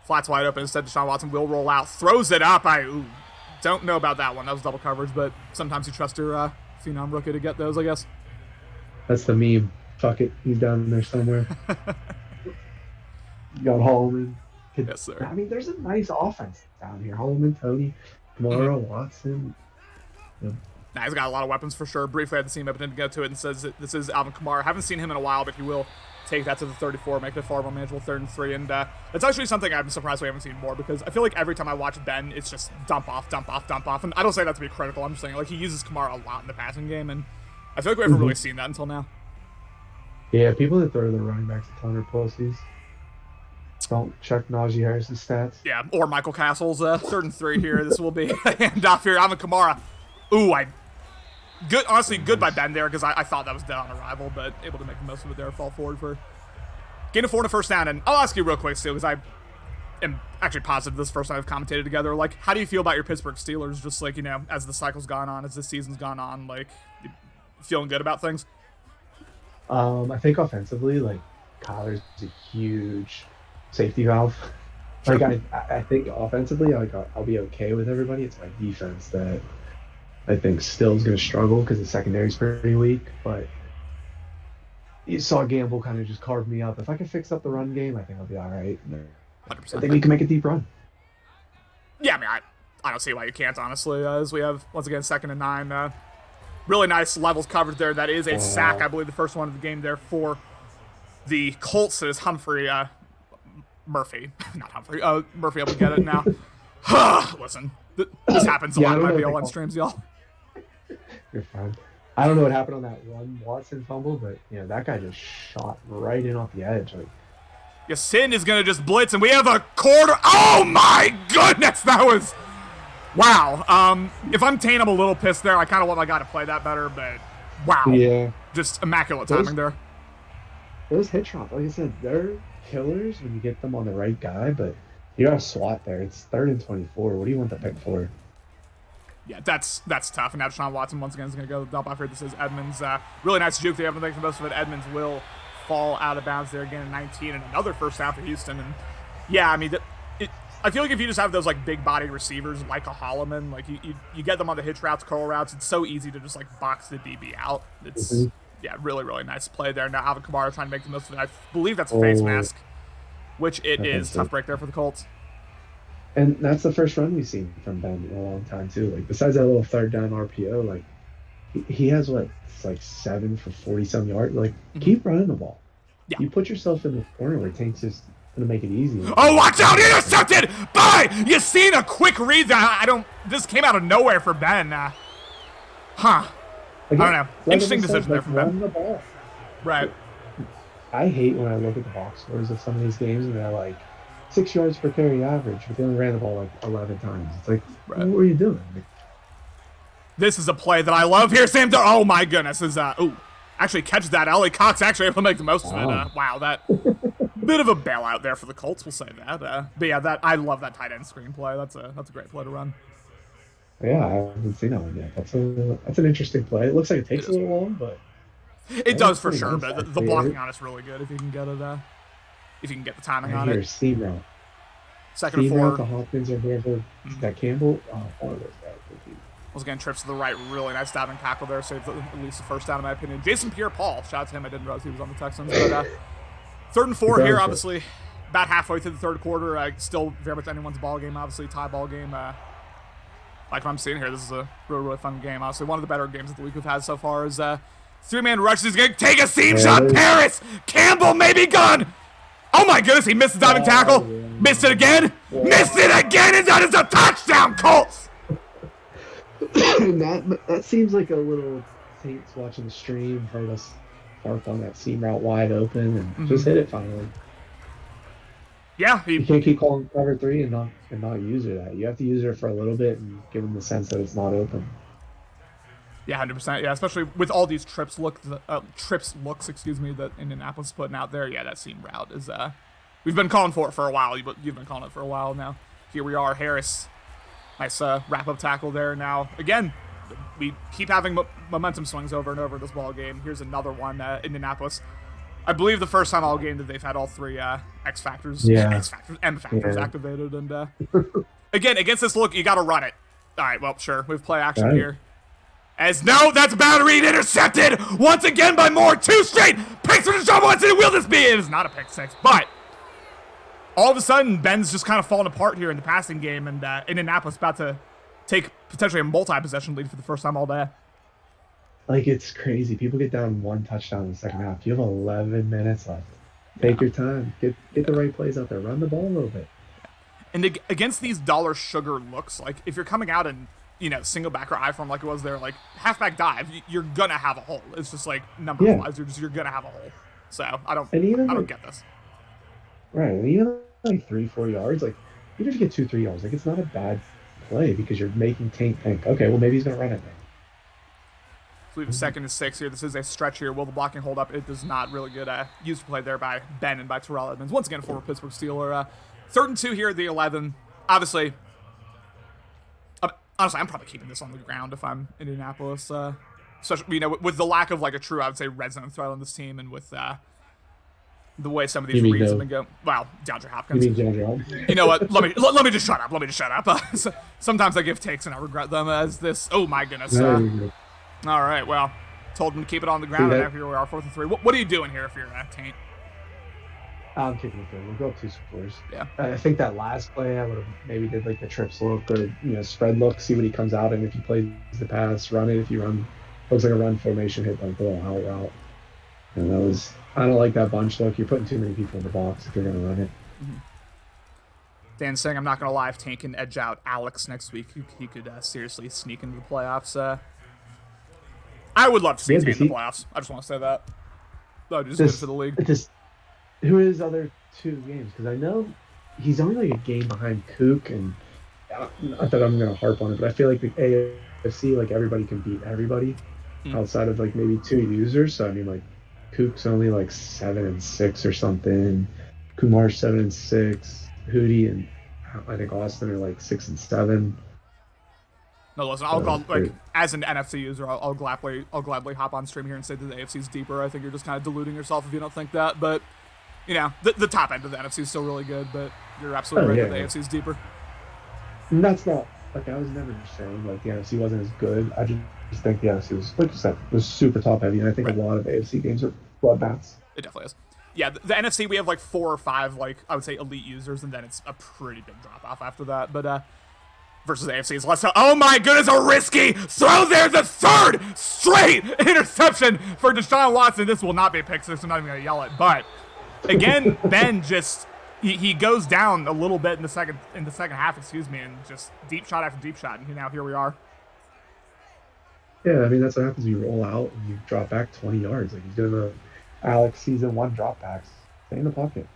[SPEAKER 2] flats wide open. Instead, Deshaun Watson will roll out, throws it up. I don't know about that one. That was double coverage, but sometimes you trust your phenom rookie to get those, I guess.
[SPEAKER 1] That's the meme. Fuck it, he's down there somewhere. You got Holloman.
[SPEAKER 2] Yes, sir.
[SPEAKER 1] I mean, there's a nice offense down here. Holloman, Tony, Kamara, Watson.
[SPEAKER 2] Nah, he's got a lot of weapons for sure. Briefly had the team up and didn't get to it and says that this is Alvin Kamara. Haven't seen him in a while, but he will take that to the 34, make it a far more manageable 3rd and 3. And that's actually something I'm surprised we haven't seen more, because I feel like every time I watch Ben, it's just dump off. And I don't say that to be critical. I'm just saying, he uses Kamara a lot in the passing game, and I feel like we haven't really seen that until now.
[SPEAKER 1] Yeah, people that throw their running backs a ton are pussies. Don't check Najee Harris's stats.
[SPEAKER 2] Yeah, or Michael Castle's 3rd and 3 here. This will be a handoff here. Alvin Kamara. Honestly, good by Ben there, because I thought that was dead on arrival, but able to make the most of it there. Fall forward for gain of 4 and a first down. And I'll ask you real quick, Stu, because I am actually positive this is the first time I've commentated together. How do you feel about your Pittsburgh Steelers, just as the cycle's gone on, as the season's gone on, you feeling good about things?
[SPEAKER 1] I think offensively, Kyler's a huge safety valve. Sure. I think offensively, I'll be okay with everybody. It's my defense that I think still is going to struggle because the secondary's pretty weak. But you saw Gamble kind of just carve me up. If I can fix up the run game, I think I'll be all right. 100%. I think we can make a deep run.
[SPEAKER 2] Yeah, I mean, I don't see why you can't, honestly, as we have, once again, 2nd and 9. Really nice levels covered there. That is a sack, I believe, the first one of the game there for the Colts. It is Humphrey Murphy, not Humphrey. Murphy able to get it now. Listen, this happens a lot in my BLN streams, y'all.
[SPEAKER 1] You're fine. I don't know what happened on that one Watson fumble, but that guy just shot right in off the edge. Like,
[SPEAKER 2] Sin is gonna just blitz, and we have a quarter. Oh my goodness, that was wow. If I'm Tane, I'm a little pissed there. I kind of want my guy to play that better, but wow.
[SPEAKER 1] Yeah.
[SPEAKER 2] Just immaculate timing there.
[SPEAKER 1] Those hit shots, like I said, they're killers when you get them on the right guy, but you got a swat there. It's 3rd and 24. What do you want the pick for?
[SPEAKER 2] Yeah, that's tough. And now Deshaun Watson once again is going to go to the dump. I heard this is Edmonds. Really nice juke. They haven't taken most of it. Edmonds will fall out of bounds there again in 19, and another first down for Houston. And yeah, I mean, I feel like if you just have those like big body receivers like a Holloman, like you get them on the hitch routes, curl routes, it's so easy to just like box the DB out. It's yeah, really, really nice play there. Now Alvin Kamara trying to make the most of it. I believe that's a face mask, which it is. Tough break there for the Colts.
[SPEAKER 1] And that's the first run we've seen from Ben in a long time too. Like besides that little 3rd down RPO, like he has it's like 7 for 40-some yards. Like keep running the ball. Yeah. You put yourself in the corner where Tank's just gonna make it easy.
[SPEAKER 2] Oh, watch out! Intercepted by. You seen a quick read that this came out of nowhere for Ben. I don't know. Interesting decision there from Ben.
[SPEAKER 1] The ball.
[SPEAKER 2] Right.
[SPEAKER 1] I hate when I look at the box scores of some of these games and they're like 6 yards per carry average, but they only ran the ball like 11 times. It's like, what are you doing?
[SPEAKER 2] This is a play that I love here, Sam. Oh my goodness! Actually catches that. L.A. Cox actually able to make the most of it. Wow, that bit of a bailout there for the Colts. We'll say that. But yeah, I love that tight end screen play. That's a great play to run.
[SPEAKER 1] Yeah, I haven't seen that one yet. That's an interesting play. It looks like it takes a little long, but
[SPEAKER 2] it does for sure. But the blocking on it's really good if you can get it. If you can get the timing on it.
[SPEAKER 1] Seam route.
[SPEAKER 2] 2nd and 4.
[SPEAKER 1] Route to Hopkins or whoever. That Campbell. Oh, one of those guys.
[SPEAKER 2] Once again, trips to the right. Really nice diving tackle there. Saved at least the first down, in my opinion. Jason Pierre-Paul. Shout out to him. I didn't realize he was on the Texans. But 3rd and 4 here, obviously. About halfway through the 3rd quarter. Still very much anyone's ball game, obviously. Tie ball game. Like what I'm seeing here, this is a really, really fun game. Honestly, one of the better games of the week we've had so far is 3-man rush. He's going to take a seam shot. Paris! Campbell may be gone! Oh my goodness, he missed the diving tackle. Missed it again. Missed it again, and that is a touchdown, Colts!
[SPEAKER 1] that seems like a little Saints watching the stream heard us park on that seam route wide open and just hit it finally.
[SPEAKER 2] Yeah,
[SPEAKER 1] you can't keep calling cover 3 and not use it. You have to use it for a little bit and give them the sense that it's not open.
[SPEAKER 2] Yeah, 100%. Yeah, especially with all these trips looks, that Indianapolis is putting out there. Yeah, that seam route is we've been calling for it for a while. You've been calling it for a while now. Here we are, Harris. Nice wrap-up tackle there. Now, again, we keep having momentum swings over and over this ball game. Here's another one, Indianapolis. I believe the first time all game that they've had all 3 X factors, M factors activated. And again, against this look, you got to run it. All right, well, sure. We have play action here. That's battery intercepted once again by Moore. 2 straight picks for Deshaun Watson. Will this be? It is not a pick 6, but all of a sudden, Ben's just kind of falling apart here in the passing game, and Indianapolis about to take potentially a multi-possession lead for the first time all day.
[SPEAKER 1] Like, it's crazy. People get down 1 touchdown in the second half. You have 11 minutes left. Take your time. Get the right plays out there. Run the ball a little bit.
[SPEAKER 2] And against these dollar sugar looks, like if you're coming out and single back or I form like it was there, like halfback dive, you're gonna have a hole. It's just like numbers wise, you're gonna have a hole. So I don't get this. Right,
[SPEAKER 1] and even like 3-4 yards, like even if you get 2-3 yards, like it's not a bad play because you're making Tank think, okay, well maybe he's gonna run it now.
[SPEAKER 2] So we have a 2nd and 6 here. This is a stretch here. Will the blocking hold up? It does not. Really good user play there by Ben and by Terrell Edmonds. Once again, former Pittsburgh Steeler. 3rd and 2 here at the 11. Obviously, honestly, I'm probably keeping this on the ground if I'm Indianapolis. Especially, with the lack of like a true, I would say, red zone threat on this team, and with the way some of these reads have been going. Wow, DeAndre Hopkins.
[SPEAKER 1] You mean DeAndre Hopkins?
[SPEAKER 2] You know what? Let me just shut up. Sometimes I give takes and I regret them. As this, oh my goodness. All right, well, told him to keep it on the ground, and now here we are, 4th and 3. What are you doing here if you're Taint?
[SPEAKER 1] I'm kicking it good. We'll go up 2 scores.
[SPEAKER 2] Yeah.
[SPEAKER 1] I think that last play, I would have maybe did like the trips look or spread look, see what he comes out, and if he plays the pass, run it. If you run, looks like a run formation, hit like the little out route. And I don't like that bunch look. You're putting too many people in the box if you're going to run it.
[SPEAKER 2] Dan saying, I'm not going to lie, if Tank can edge out Alex next week, he could seriously sneak into the playoffs. I would love to see Tank in the playoffs. I just want to say that. That would just good for the league.
[SPEAKER 1] Who are his other 2 games? Because I know he's only like a game behind Kook, and not that I'm going to harp on it, but I feel like the AFC, like everybody can beat everybody outside of like maybe 2 users. So I mean, like Kook's only like 7-6 or something. Kumar's 7-6. Hootie and I think Austin are like 6-7.
[SPEAKER 2] No, listen, I'll like as an NFC user, I'll gladly hop on stream here and say that the AFC is deeper. I think you're just kind of deluding yourself if you don't think that. But you know, the top end of the NFC is still really good. But you're absolutely right that the AFC is deeper.
[SPEAKER 1] And that's not like I was never saying like the NFC wasn't as good. I just think the NFC was, like you said, was super top heavy, and I think a lot of AFC games are bloodbaths.
[SPEAKER 2] It definitely is. Yeah, the NFC, we have like 4 or 5, like, I would say elite users, and then it's a pretty big drop-off after that. But, versus the AFC is less so. Oh my goodness, a risky throw there, the 3rd straight interception for Deshaun Watson. This will not be a pick, so I'm not even going to yell it. But, again, Ben just, he goes down a little bit in the second half, and just deep shot after deep shot, and now here we are.
[SPEAKER 1] Yeah, I mean, that's what happens when you roll out and you drop back 20 yards. Like, he's doing the Alex season 1 dropbacks. Stay in the pocket.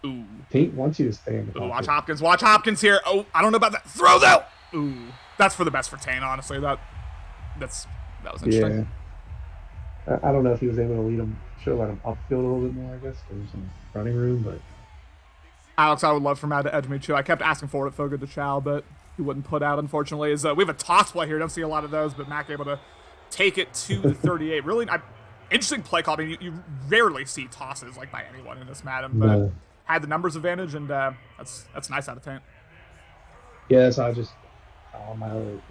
[SPEAKER 2] Ooh.
[SPEAKER 1] Tate wants you to stay in the pocket.
[SPEAKER 2] Watch Hopkins here. Oh, I don't know about that. Throw though. Ooh. That's for the best for Tane, honestly. That was interesting.
[SPEAKER 1] Yeah. I don't know if he was able to lead him. Should have let him upfield a little bit more, I guess. There's some running room, but
[SPEAKER 2] Alex, I would love for Matt to edge me too. I kept asking for it at Fogo de Chao, but he wouldn't put out, unfortunately. We have a toss play here. Don't see a lot of those, but Mac able to take it to the 38. Really, interesting play call. I mean, you rarely see tosses like by anyone in this Madden, but had the numbers advantage, and that's nice out of Tank.
[SPEAKER 1] Yeah, so I just on my other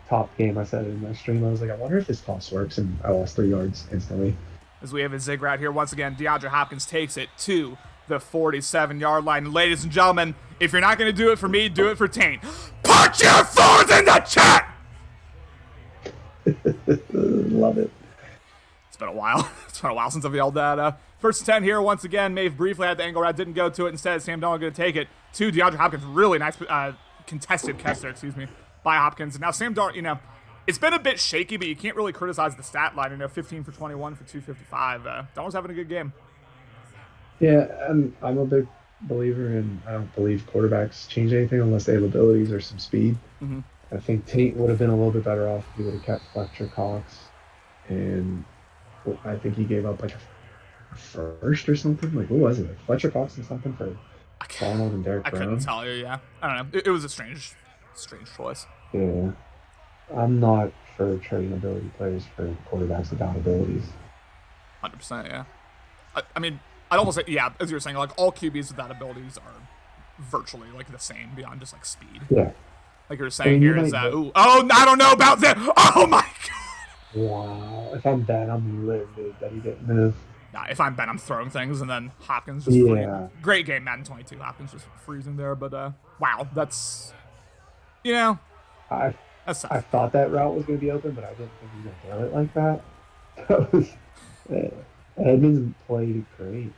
[SPEAKER 1] top game, I said it in my stream, I was like, I wonder if this toss works, and I lost 3 yards instantly.
[SPEAKER 2] As we have a zig route here once again, DeAndre Hopkins takes it to the 47-yard line. Ladies and gentlemen, if you're not going to do it for me, do it for Tank. Put your phones in the chat.
[SPEAKER 1] Love it.
[SPEAKER 2] It's been a while. It's been a while since I've yelled that. First 10 here once again. Maeve briefly had the angle route, didn't go to it. Instead, Sam Darnold going to take it to DeAndre Hopkins. Really nice contested catch there, by Hopkins. And now Sam Darnold, it's been a bit shaky, but you can't really criticize the stat line. 15 for 21 for 255. Darnold's having a good game.
[SPEAKER 1] Yeah, and I'm a big believer in, I don't believe quarterbacks change anything unless they have abilities or some speed.
[SPEAKER 2] Mm-hmm.
[SPEAKER 1] I think Tate would have been a little bit better off if he would have kept Fletcher Cox. And I think he gave up like a first or something. Like, what was it? Fletcher Cox and something for Donald and Derek Brown?
[SPEAKER 2] I couldn't tell you, yeah. I don't know. It was a strange choice.
[SPEAKER 1] Yeah. I'm not for trading ability players for quarterbacks without abilities.
[SPEAKER 2] 100%, yeah. I mean, I'd almost say, yeah, as you were saying, like, all QBs without abilities are virtually, like, the same beyond just, like, speed.
[SPEAKER 1] Yeah.
[SPEAKER 2] Like you were saying here is that, I don't know about that. Oh, my God.
[SPEAKER 1] Wow. If I'm Ben, I'm livid that he didn't move.
[SPEAKER 2] Nah, if I'm Ben, I'm throwing things, and then Hopkins just great game, Madden 22. Hopkins just freezing there, but, wow, that's,
[SPEAKER 1] I thought that route was going to be open, but I didn't think he was going to throw it like that. Edmonds played great.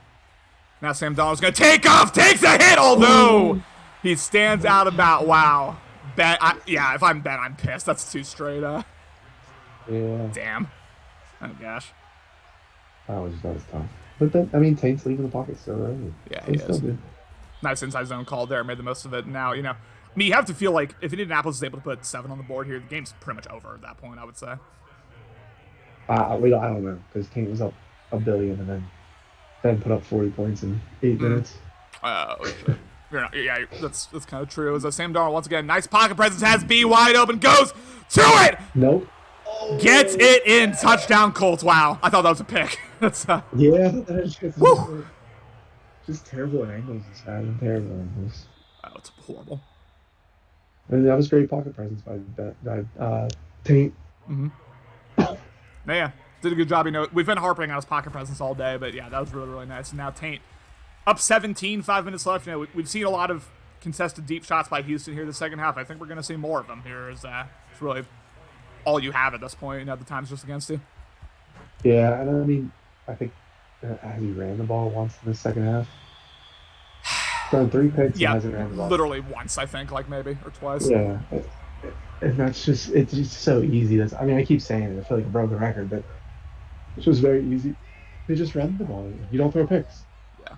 [SPEAKER 2] Now Sam Darnold's going to take off, takes a hit, although he stands out about, wow. Ben, if I'm Ben, I'm pissed. That's too straight.
[SPEAKER 1] Yeah.
[SPEAKER 2] Damn. Oh, gosh.
[SPEAKER 1] That was tough. But then, I mean, Tank's leaving the pocket so early.
[SPEAKER 2] Yeah, he is. Nice inside zone call there. Made the most of it. Now, you have to feel like if Indianapolis is able to put 7 on the board here, the game's pretty much over at that point, I would say. I
[SPEAKER 1] don't know, because Tank was up $1 billion and then put up 40 points in 8 minutes.
[SPEAKER 2] Yeah, that's kind of true. As Sam Darnold, once again, nice pocket presence, has B wide open, goes to it!
[SPEAKER 1] Nope.
[SPEAKER 2] Gets it in, touchdown Colts. Wow, I thought that was a pick. That's
[SPEAKER 1] just terrible angles this time. Terrible angles.
[SPEAKER 2] Oh, it's horrible.
[SPEAKER 1] And that was great pocket presence by Tate.
[SPEAKER 2] Mm-hmm. Yeah, did a good job. We've been harping on his pocket presence all day, but yeah, that was really, really nice. And now Tate up 17, 5 minutes left. We've seen a lot of contested deep shots by Houston here the second half. I think we're going to see more of them here. It's really all you have at this point. The time's just against you.
[SPEAKER 1] Yeah, and I mean, I think has he ran the ball once in the second half? thrown 3 picks
[SPEAKER 2] Yeah,
[SPEAKER 1] and hasn't ran the ball.
[SPEAKER 2] literally once, I think, like maybe, or twice.
[SPEAKER 1] Yeah. And it's just so easy. I mean, I keep saying it. I feel like a broken record, but it's just very easy. They just run the ball. You don't throw picks.
[SPEAKER 2] Yeah.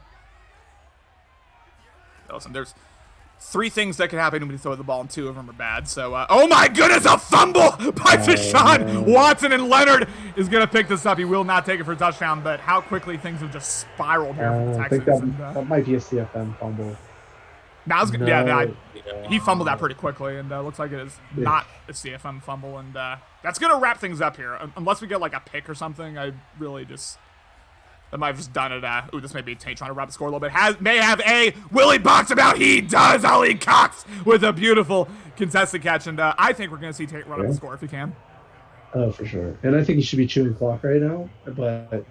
[SPEAKER 2] Listen, there's 3 things that can happen when you throw the ball, and 2 of them are bad. So, oh my goodness, a fumble by Deshaun Watson, and Leonard is going to pick this up. He will not take it for a touchdown, but how quickly things have just spiraled here for the Texans.
[SPEAKER 1] I think that might be a CFM fumble.
[SPEAKER 2] He fumbled that pretty quickly, and looks like it is not a CFM fumble, and that's going to wrap things up here. Unless we get like a pick or something, I really just... I might have just done it. This may be Tate trying to wrap the score a little bit. May have a Willie box about. He does. Ali Cox with a beautiful contested catch, and I think we're going to see Tate run up the score if he can.
[SPEAKER 1] Oh, for sure. And I think he should be chewing clock right now, but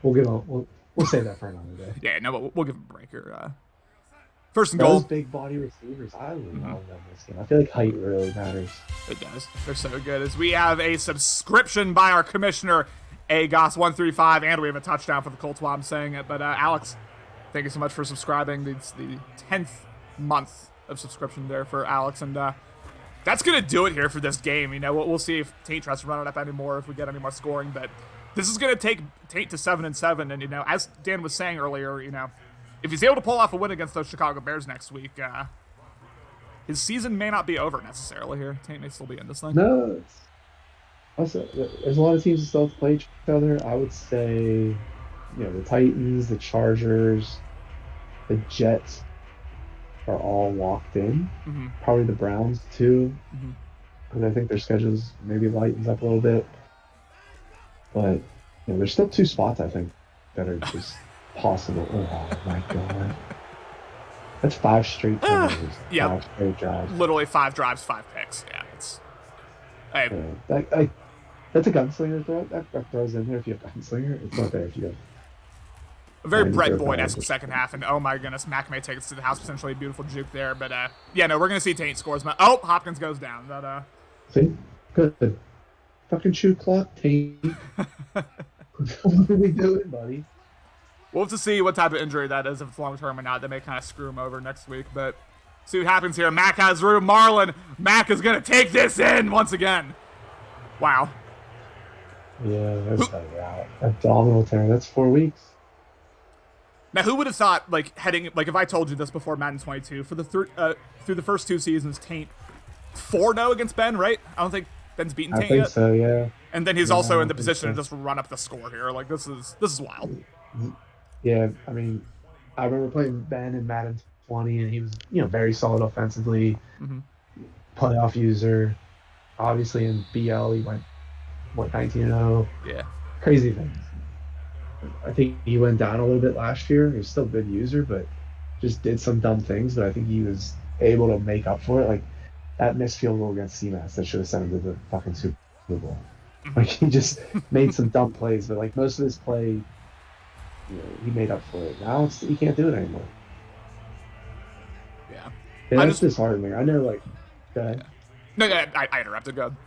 [SPEAKER 1] we'll save that for another day.
[SPEAKER 2] Yeah, no, we'll give him a break here. First and
[SPEAKER 1] goal.
[SPEAKER 2] goal.
[SPEAKER 1] Those big body receivers, I love them this game. I feel like height really matters.
[SPEAKER 2] It does. They're so good. As we have a subscription by our commissioner, AGOS135, and we have a touchdown for the Colts while I'm saying it. But Alex, thank you so much for subscribing. It's the 10th month of subscription there for Alex, and that's going to do it here for this game. You know, we'll see if Tate tries to run it up anymore, if we get any more scoring, but this is going to take Tate to 7-7, and, you know, as Dan was saying earlier, you know, if he's able to pull off a win against those Chicago Bears next week, his season may not be over necessarily here. Tate may still be in this thing.
[SPEAKER 1] No, also, there's a lot of teams that still have to play each other. I would say, you know, the Titans, the Chargers, the Jets are all locked in.
[SPEAKER 2] Mm-hmm.
[SPEAKER 1] Probably the Browns too, because I think their schedules maybe lightens up a little bit. But you know, there's still 2 spots I think that are just possible. Oh my god, that's 5 straight turnovers.
[SPEAKER 2] Yeah,
[SPEAKER 1] 5 straight drives.
[SPEAKER 2] Literally 5 drives, 5 picks. Yeah, it's.
[SPEAKER 1] That's a gunslinger throw. That throws in there if you have a gunslinger. It's not there if you have.
[SPEAKER 2] A very Brett Boyd-esque second half, and oh my goodness, Mack may take us to the house, potentially a beautiful juke there, but yeah, no, we're going to see Tate scores. Oh, Hopkins goes down. But,
[SPEAKER 1] see? Good. Fucking shoot clock, Tate. What are we doing, buddy?
[SPEAKER 2] We'll have to see what type of injury that is, if it's long-term or not. That may kind of screw him over next week, but see what happens here. Mack has room. Marlon. Mack is going to take this in once again. Wow.
[SPEAKER 1] Yeah, that's abdominal tear. That's 4 weeks.
[SPEAKER 2] Now, who would have thought, like, if I told you this before Madden 22, for the through the first 2 seasons, Tate 4-0 against Ben, right? I don't think Ben's beaten Tate yet.
[SPEAKER 1] I think so, yeah.
[SPEAKER 2] And then he's also in the position to just run up the score here. Like, this is wild.
[SPEAKER 1] Yeah, I mean, I remember playing Ben in Madden 20, and he was, you know, very solid offensively, playoff user. Obviously, in BL, he went, 19-0?
[SPEAKER 2] Yeah.
[SPEAKER 1] Crazy things. I think he went down a little bit last year. He was still a good user, but just did some dumb things. But I think he was able to make up for it. Like, that missed field goal against CMAS that should have sent him to the fucking Super Bowl. Like, he just made some dumb plays, but, like, most of his play, you know, he made up for it. Now he can't do it anymore.
[SPEAKER 2] Yeah.
[SPEAKER 1] That's disheartening. I know, like, go ahead.
[SPEAKER 2] No, I interrupted. Go
[SPEAKER 1] ahead.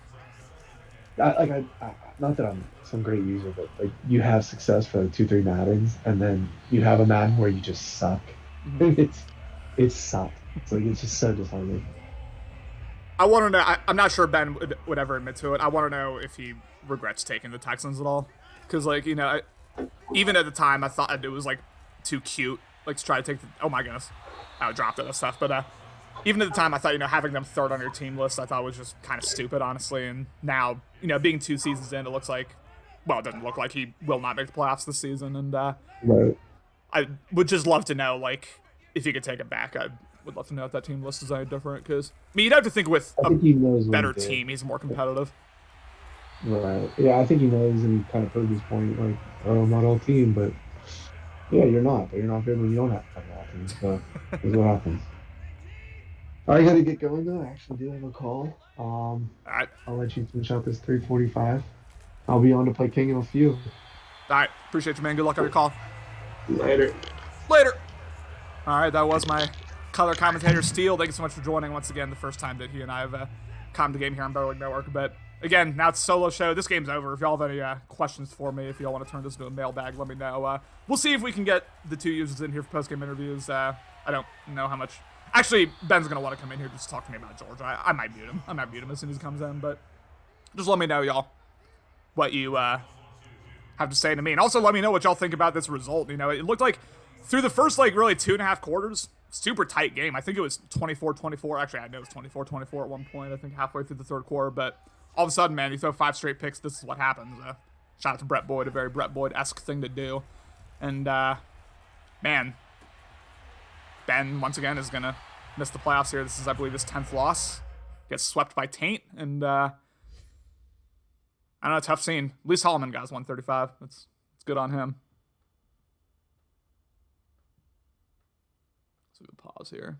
[SPEAKER 1] Not that I'm some great user, but like you have success for like 2-3 Maddens, and then you have a Madden where you just suck. It sucked. It's like it's just so disheartening.
[SPEAKER 2] I want to know. I'm not sure Ben would ever admit to it. I want to know if he regrets taking the Texans at all, because like, you know, even at the time I thought it was like too cute, like to try to take the. Oh my goodness, I would drop that stuff, but even at the time, I thought, you know, having them 3rd on your team list, I thought was just kind of stupid, honestly. And now, you know, being 2 seasons in, it looks like, well, it doesn't look like he will not make the playoffs this season. And
[SPEAKER 1] right.
[SPEAKER 2] I would just love to know, like, if he could take it back. I would love to know if that team list is any different. Because, I mean, you'd have to think with a better team, he's more competitive.
[SPEAKER 1] Right. Yeah, I think he knows, and he kind of proved his point, like, oh, I'm not all team, but yeah, you're not. But you're not good when you don't have all team. So that's what happens. I got to get going, though. I actually do have a call. All right. I'll let you finish out this 3:45. I'll be on to play King in a few.
[SPEAKER 2] All right. Appreciate you, man. Good luck on your call.
[SPEAKER 1] Later.
[SPEAKER 2] All right. That was my color commentator, Steele. Thank you so much for joining once again. The first time that he and I have calmed the game here on Bowling Network. But again, now it's a solo show. This game's over. If y'all have any questions for me, if y'all want to turn this into a mailbag, let me know. We'll see if we can get the 2 users in here for post-game interviews. I don't know how much. Actually, Ben's going to want to come in here just to talk to me about Georgia. I might mute him. I might mute him as soon as he comes in, but just let me know, y'all, what you have to say to me. And also let me know what y'all think about this result. You know, it looked like through the first, like, really 2.5 quarters, super tight game. I think it was 24-24. Actually, I know it was 24-24 at one point, I think halfway through the third quarter. But all of a sudden, man, you throw 5 straight picks, this is what happens. Shout out to Brett Boyd, a very Brett Boyd-esque thing to do. And, man, Ben, once again, is going to miss the playoffs here. This is, I believe, his 10th loss. Gets swept by Taint. And, I don't know, tough scene. At least Holloman got his 135. It's good on him. So we pause here.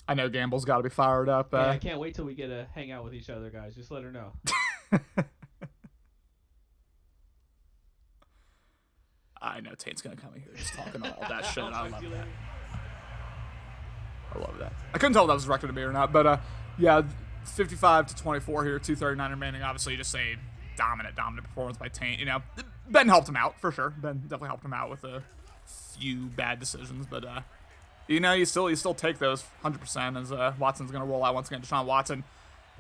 [SPEAKER 2] I know Gamble's got to be fired up.
[SPEAKER 3] Yeah, I can't wait till we get to hang out with each other, guys. Just let her know.
[SPEAKER 2] I know Taint's going to come in here just talking all that shit. I love that. I love that. I couldn't tell if that was directed at me or not, but yeah, 55-24 here, 2:39 remaining. Obviously, just a dominant performance by Taint. You know, Ben helped him out for sure. Ben definitely helped him out with a few bad decisions, but you know, you still take those 100% as Watson's going to roll out once again. Deshaun Watson,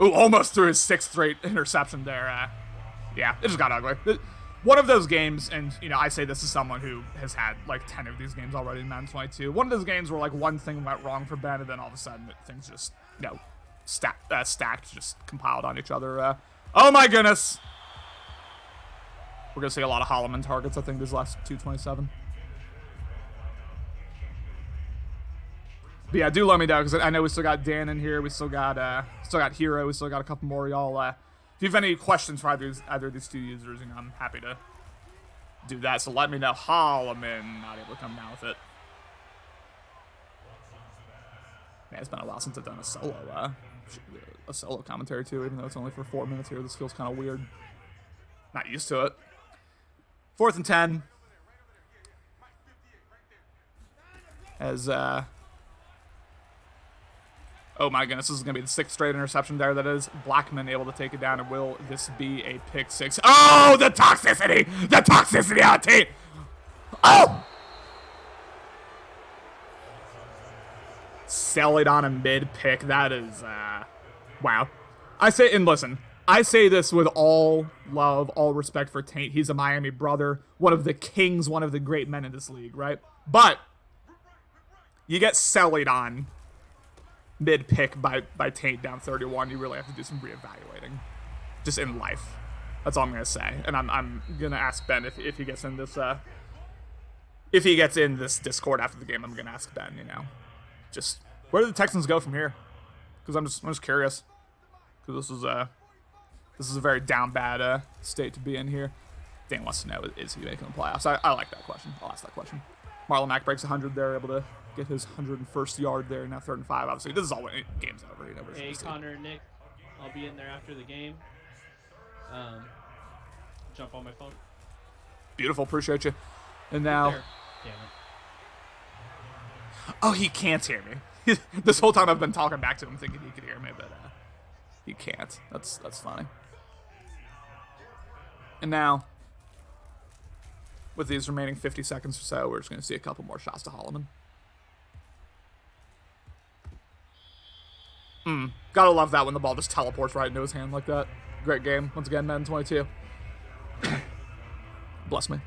[SPEAKER 2] ooh, almost threw his 6th straight interception there. Yeah, it just got ugly. One of those games, and, you know, I say this as someone who has had, like, 10 of these games already in Madden 22. One of those games where, like, one thing went wrong for Ben, and then all of a sudden things just, you know, stacked, just compiled on each other. Oh, my goodness! We're going to see a lot of Holloman targets, I think, these last 2:27. But yeah, do let me know, because I know we still got Dan in here. We still got Hero. We still got a couple more, y'all. If you have any questions for either of these 2 users, you know, I'm happy to do that. So let me know. Holloman not able to come down with it. Man, it's been a while since I've done a solo commentary too, even though it's only for 4 minutes here. This feels kind of weird. Not used to it. 4th and 10. As oh my goodness, this is going to be the 6th straight interception there. That is Blackman able to take it down, and will this be a pick 6? Oh, the toxicity! The toxicity on Tate! Oh! Sell it on a mid-pick. That is, wow. I say this with all love, all respect for Taint. He's a Miami brother, one of the kings, one of the great men in this league, right? But you get sellied on mid-pick by Taint down 31, you really have to do some reevaluating, just in life. That's all I'm gonna say. And I'm gonna ask Ben if he gets in this Discord after the game. I'm gonna ask Ben, you know, just where do the Texans go from here? Because I'm just curious. Because this is a very down bad state to be in here. Dan wants to know, is he making the playoffs? I like that question. I'll ask that question. Marlon Mack breaks 100 there, able to get his 101st yard there. Now 3rd and 5. Obviously, this is all game's over. You know,
[SPEAKER 3] hey, Connor and Nick, I'll be in there after the game. Jump on my phone.
[SPEAKER 2] Beautiful, appreciate you. And now,
[SPEAKER 3] damn it.
[SPEAKER 2] Oh, he can't hear me. This whole time I've been talking back to him, thinking he could hear me, but he can't. That's funny. And now, with these remaining 50 seconds or so, we're just going to see a couple more shots to Holloman. Gotta love that when the ball just teleports right into his hand like that. Great game. Once again, Madden 22. Bless me.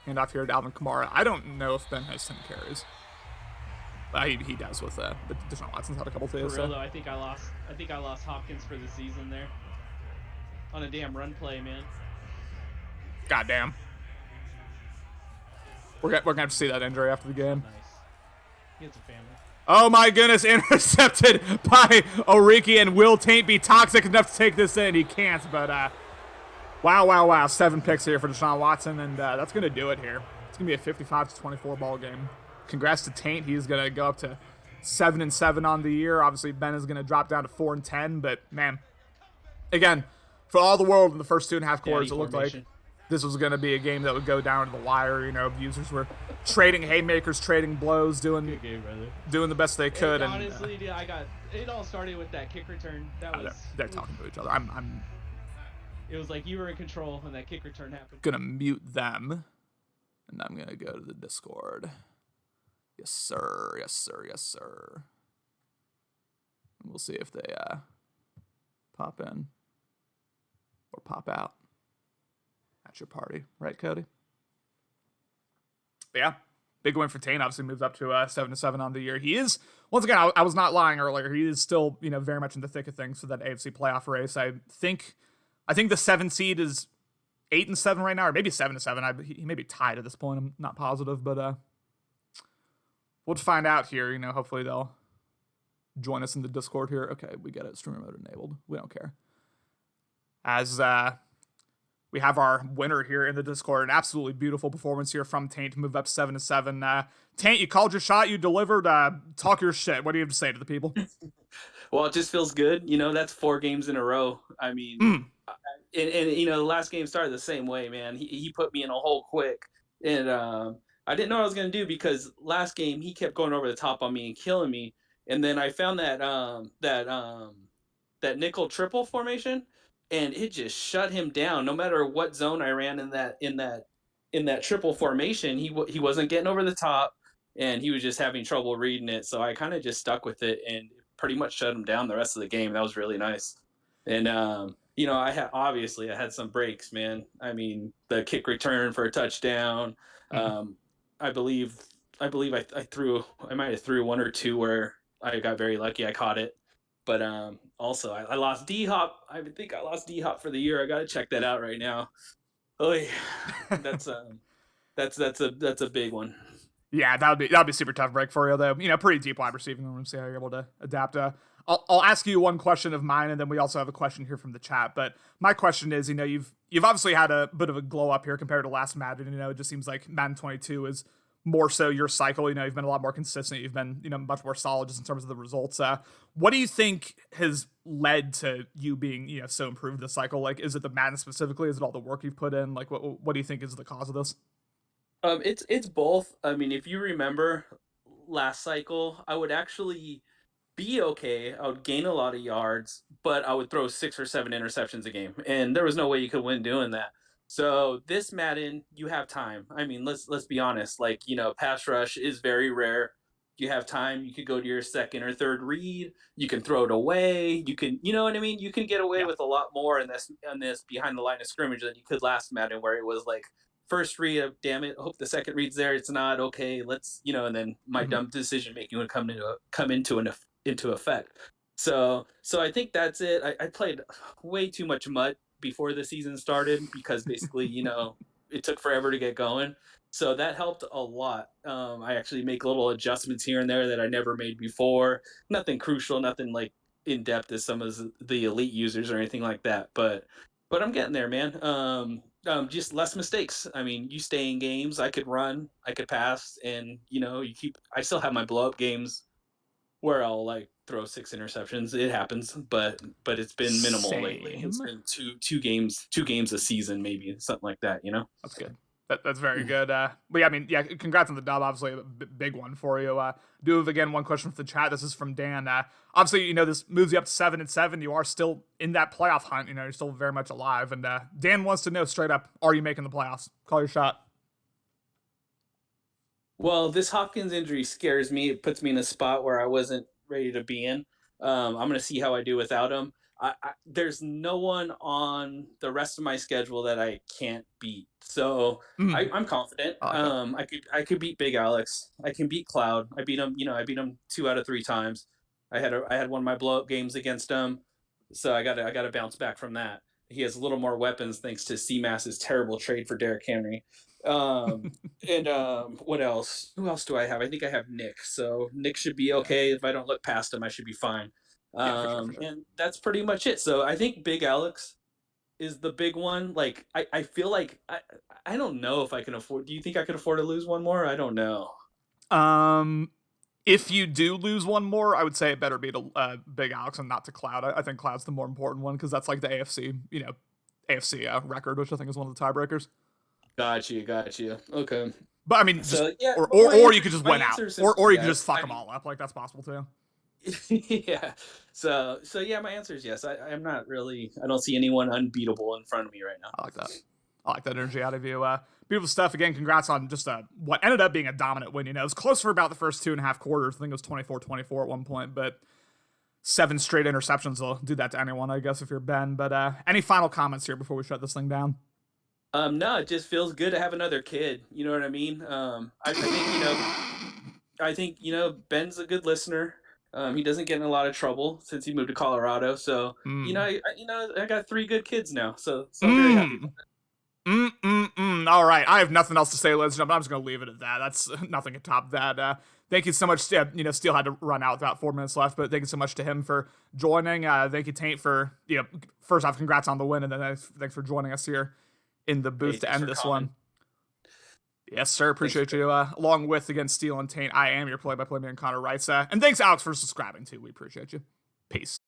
[SPEAKER 2] Hand off here to Alvin Kamara. I don't know if Ben has 10 carries. He does with but Deshaun Watson's had a couple too.
[SPEAKER 3] For real though, I think I lost Hopkins for the season there. On a damn run play, man.
[SPEAKER 2] Goddamn. We're gonna have to see that injury after the game.
[SPEAKER 3] Nice. He has a family.
[SPEAKER 2] Oh my goodness, intercepted by Oriki, and will Taint be toxic enough to take this in? He can't, but Wow, wow, wow. 7 picks here for Deshaun Watson, and that's going to do it here. It's going to be a 55-24 ball game. Congrats to Taint. He's going to go up to 7-7 on the year. Obviously, Ben is going to drop down to 4-10, but man, again, for all the world in the first 2.5 quarters, it looked like this was going to be a game that would go down to the wire. You know, users were trading haymakers, trading blows, doing the best they could.
[SPEAKER 3] Honestly, dude, it all started with that kick return.
[SPEAKER 2] They're talking to each other.
[SPEAKER 3] It was like you were in control when that kick return happened.
[SPEAKER 2] Gonna mute them, and I'm gonna go to the Discord. Yes, sir. Yes, sir. Yes, sir. And we'll see if they pop in or pop out at your party, right, Cody? But yeah, big win for Tane. Obviously, moves up to 7-7 on the year. He is, once again, I was not lying earlier. He is still, very much in the thick of things for that AFC playoff race. I think the 7 seed is 8-7 right now, or maybe 7-7. He may be tied at this point. I'm not positive, but we'll find out here. Hopefully they'll join us in the Discord here. Okay, we get it. Streamer mode enabled. We don't care. As we have our winner here in the Discord. An absolutely beautiful performance here from Taint to move up 7-7. Taint, you called your shot. You delivered. Talk your shit. What do you have to say to the people?
[SPEAKER 4] Well, it just feels good. That's 4 games in a row. I mean, and the last game started the same way, man. He put me in a hole quick, and I didn't know what I was gonna do because last game he kept going over the top on me and killing me, and then I found that nickel triple formation, and it just shut him down. No matter what zone I ran in that triple formation, he wasn't getting over the top, and he was just having trouble reading it. So I kind of just stuck with it and pretty much shut him down the rest of the game. That was really nice. And I had some breaks, man. I mean, the kick return for a touchdown. I believe I might have threw 1 or 2 where I got very lucky. I caught it. But also I lost D-Hop. I think I lost D-Hop for the year. I got to check that out right now. Oy. That's a big one.
[SPEAKER 2] Yeah, that'd be super tough break for you though. Pretty deep wide receiving room. See how you're able to adapt. I'll ask you one question of mine, and then we also have a question here from the chat. But my question is, you've obviously had a bit of a glow up here compared to last Madden. It just seems like Madden 22 is more so your cycle. You've been a lot more consistent. You've been much more solid just in terms of the results. What do you think has led to you being so improved this cycle? Like, is it the Madden specifically? Is it all the work you've put in? Like, what do you think is the cause of this?
[SPEAKER 4] It's both. I mean, if you remember last cycle, I would actually be okay. I would gain a lot of yards, but I would throw 6 or 7 interceptions a game, and there was no way you could win doing that. So this Madden, you have time. I mean, let's be honest. Like, pass rush is very rare. You have time. You could go to your second or third read. You can throw it away. You can, you know what I mean? You can get away with a lot more in this behind the line of scrimmage than you could last Madden, where it was like first read of damn it, hope the second read's there. It's not okay. Let's and then my dumb decision making would come into effect. So I think that's it. I played way too much MUT before the season started because basically it took forever to get going. So that helped a lot. I actually make little adjustments here and there that I never made before. Nothing crucial, nothing like in depth as some of the elite users or anything like that. But I'm getting there, man. Just less mistakes. I mean, you stay in games. I could run, I could pass, and I still have my blow up games where I'll like throw 6 interceptions. It happens, but it's been minimal lately. It's been two games a season, maybe something like that.
[SPEAKER 2] That's good. That's very good. But yeah, I mean, yeah, congrats on the dub. Obviously, a big one for you. Do have again one question from the chat. This is from Dan. Obviously, this moves you up to 7-7. You are still in that playoff hunt. You're still very much alive. And Dan wants to know straight up: are you making the playoffs? Call your shot.
[SPEAKER 4] Well, this Hopkins injury scares me. It puts me in a spot where I wasn't ready to be in. I'm going to see how I do without him. There's no one on the rest of my schedule that I can't beat. So I'm confident. I could beat Big Alex. I can beat Cloud. I beat him. I beat him 2 out of 3 times. I had one of my blow up games against him. So I got to bounce back from that. He has a little more weapons thanks to CMAS's terrible trade for Derrick Henry. What else? Who else do I have? I think I have Nick. So Nick should be okay. If I don't look past him, I should be fine. For sure. And that's pretty much it. So I think Big Alex is the big one. Like I feel like I don't know if I can afford. Do you think I could afford to lose one more? I don't know.
[SPEAKER 2] If you do lose one more, I would say it better be to Big Alex and not to Cloud. I think Cloud's the more important one because that's like the AFC, AFC record, which I think is one of the tiebreakers.
[SPEAKER 4] Got you. Okay.
[SPEAKER 2] But I mean,
[SPEAKER 4] So yeah,
[SPEAKER 2] or you could just
[SPEAKER 4] my
[SPEAKER 2] win out,
[SPEAKER 4] answer is
[SPEAKER 2] or you could
[SPEAKER 4] yes.
[SPEAKER 2] just fuck them all up. Like that's possible too.
[SPEAKER 4] Yeah. So yeah, my answer is yes. I'm not really. I don't see anyone unbeatable in front of me right now.
[SPEAKER 2] I like that. I like that energy out of you. Beautiful stuff. Again, congrats on just what ended up being a dominant win. It was close for about the first 2.5 quarters. I think it was 24-24 at one point, but 7 straight interceptions will do that to anyone, I guess, if you're Ben. But any final comments here before we shut this thing down?
[SPEAKER 4] No, it just feels good to have another kid. You know what I mean? I think Ben's a good listener. He doesn't get in a lot of trouble since he moved to Colorado. So I got 3 good kids now. So I'm very happy about that.
[SPEAKER 2] All right. I have nothing else to say, ladies and gentlemen. I'm just going to leave it at that. That's nothing to top that. Thank you so much. Steele had to run out with about 4 minutes left, but thank you so much to him for joining. Thank you, Taint, for, first off, congrats on the win, and then thanks for joining us here in the booth to end this one. Yes, sir. Appreciate you. Along with, again, Steele and Taint, I am your play-by-play man, Connor Wrights. And thanks, Alex, for subscribing, too. We appreciate you. Peace.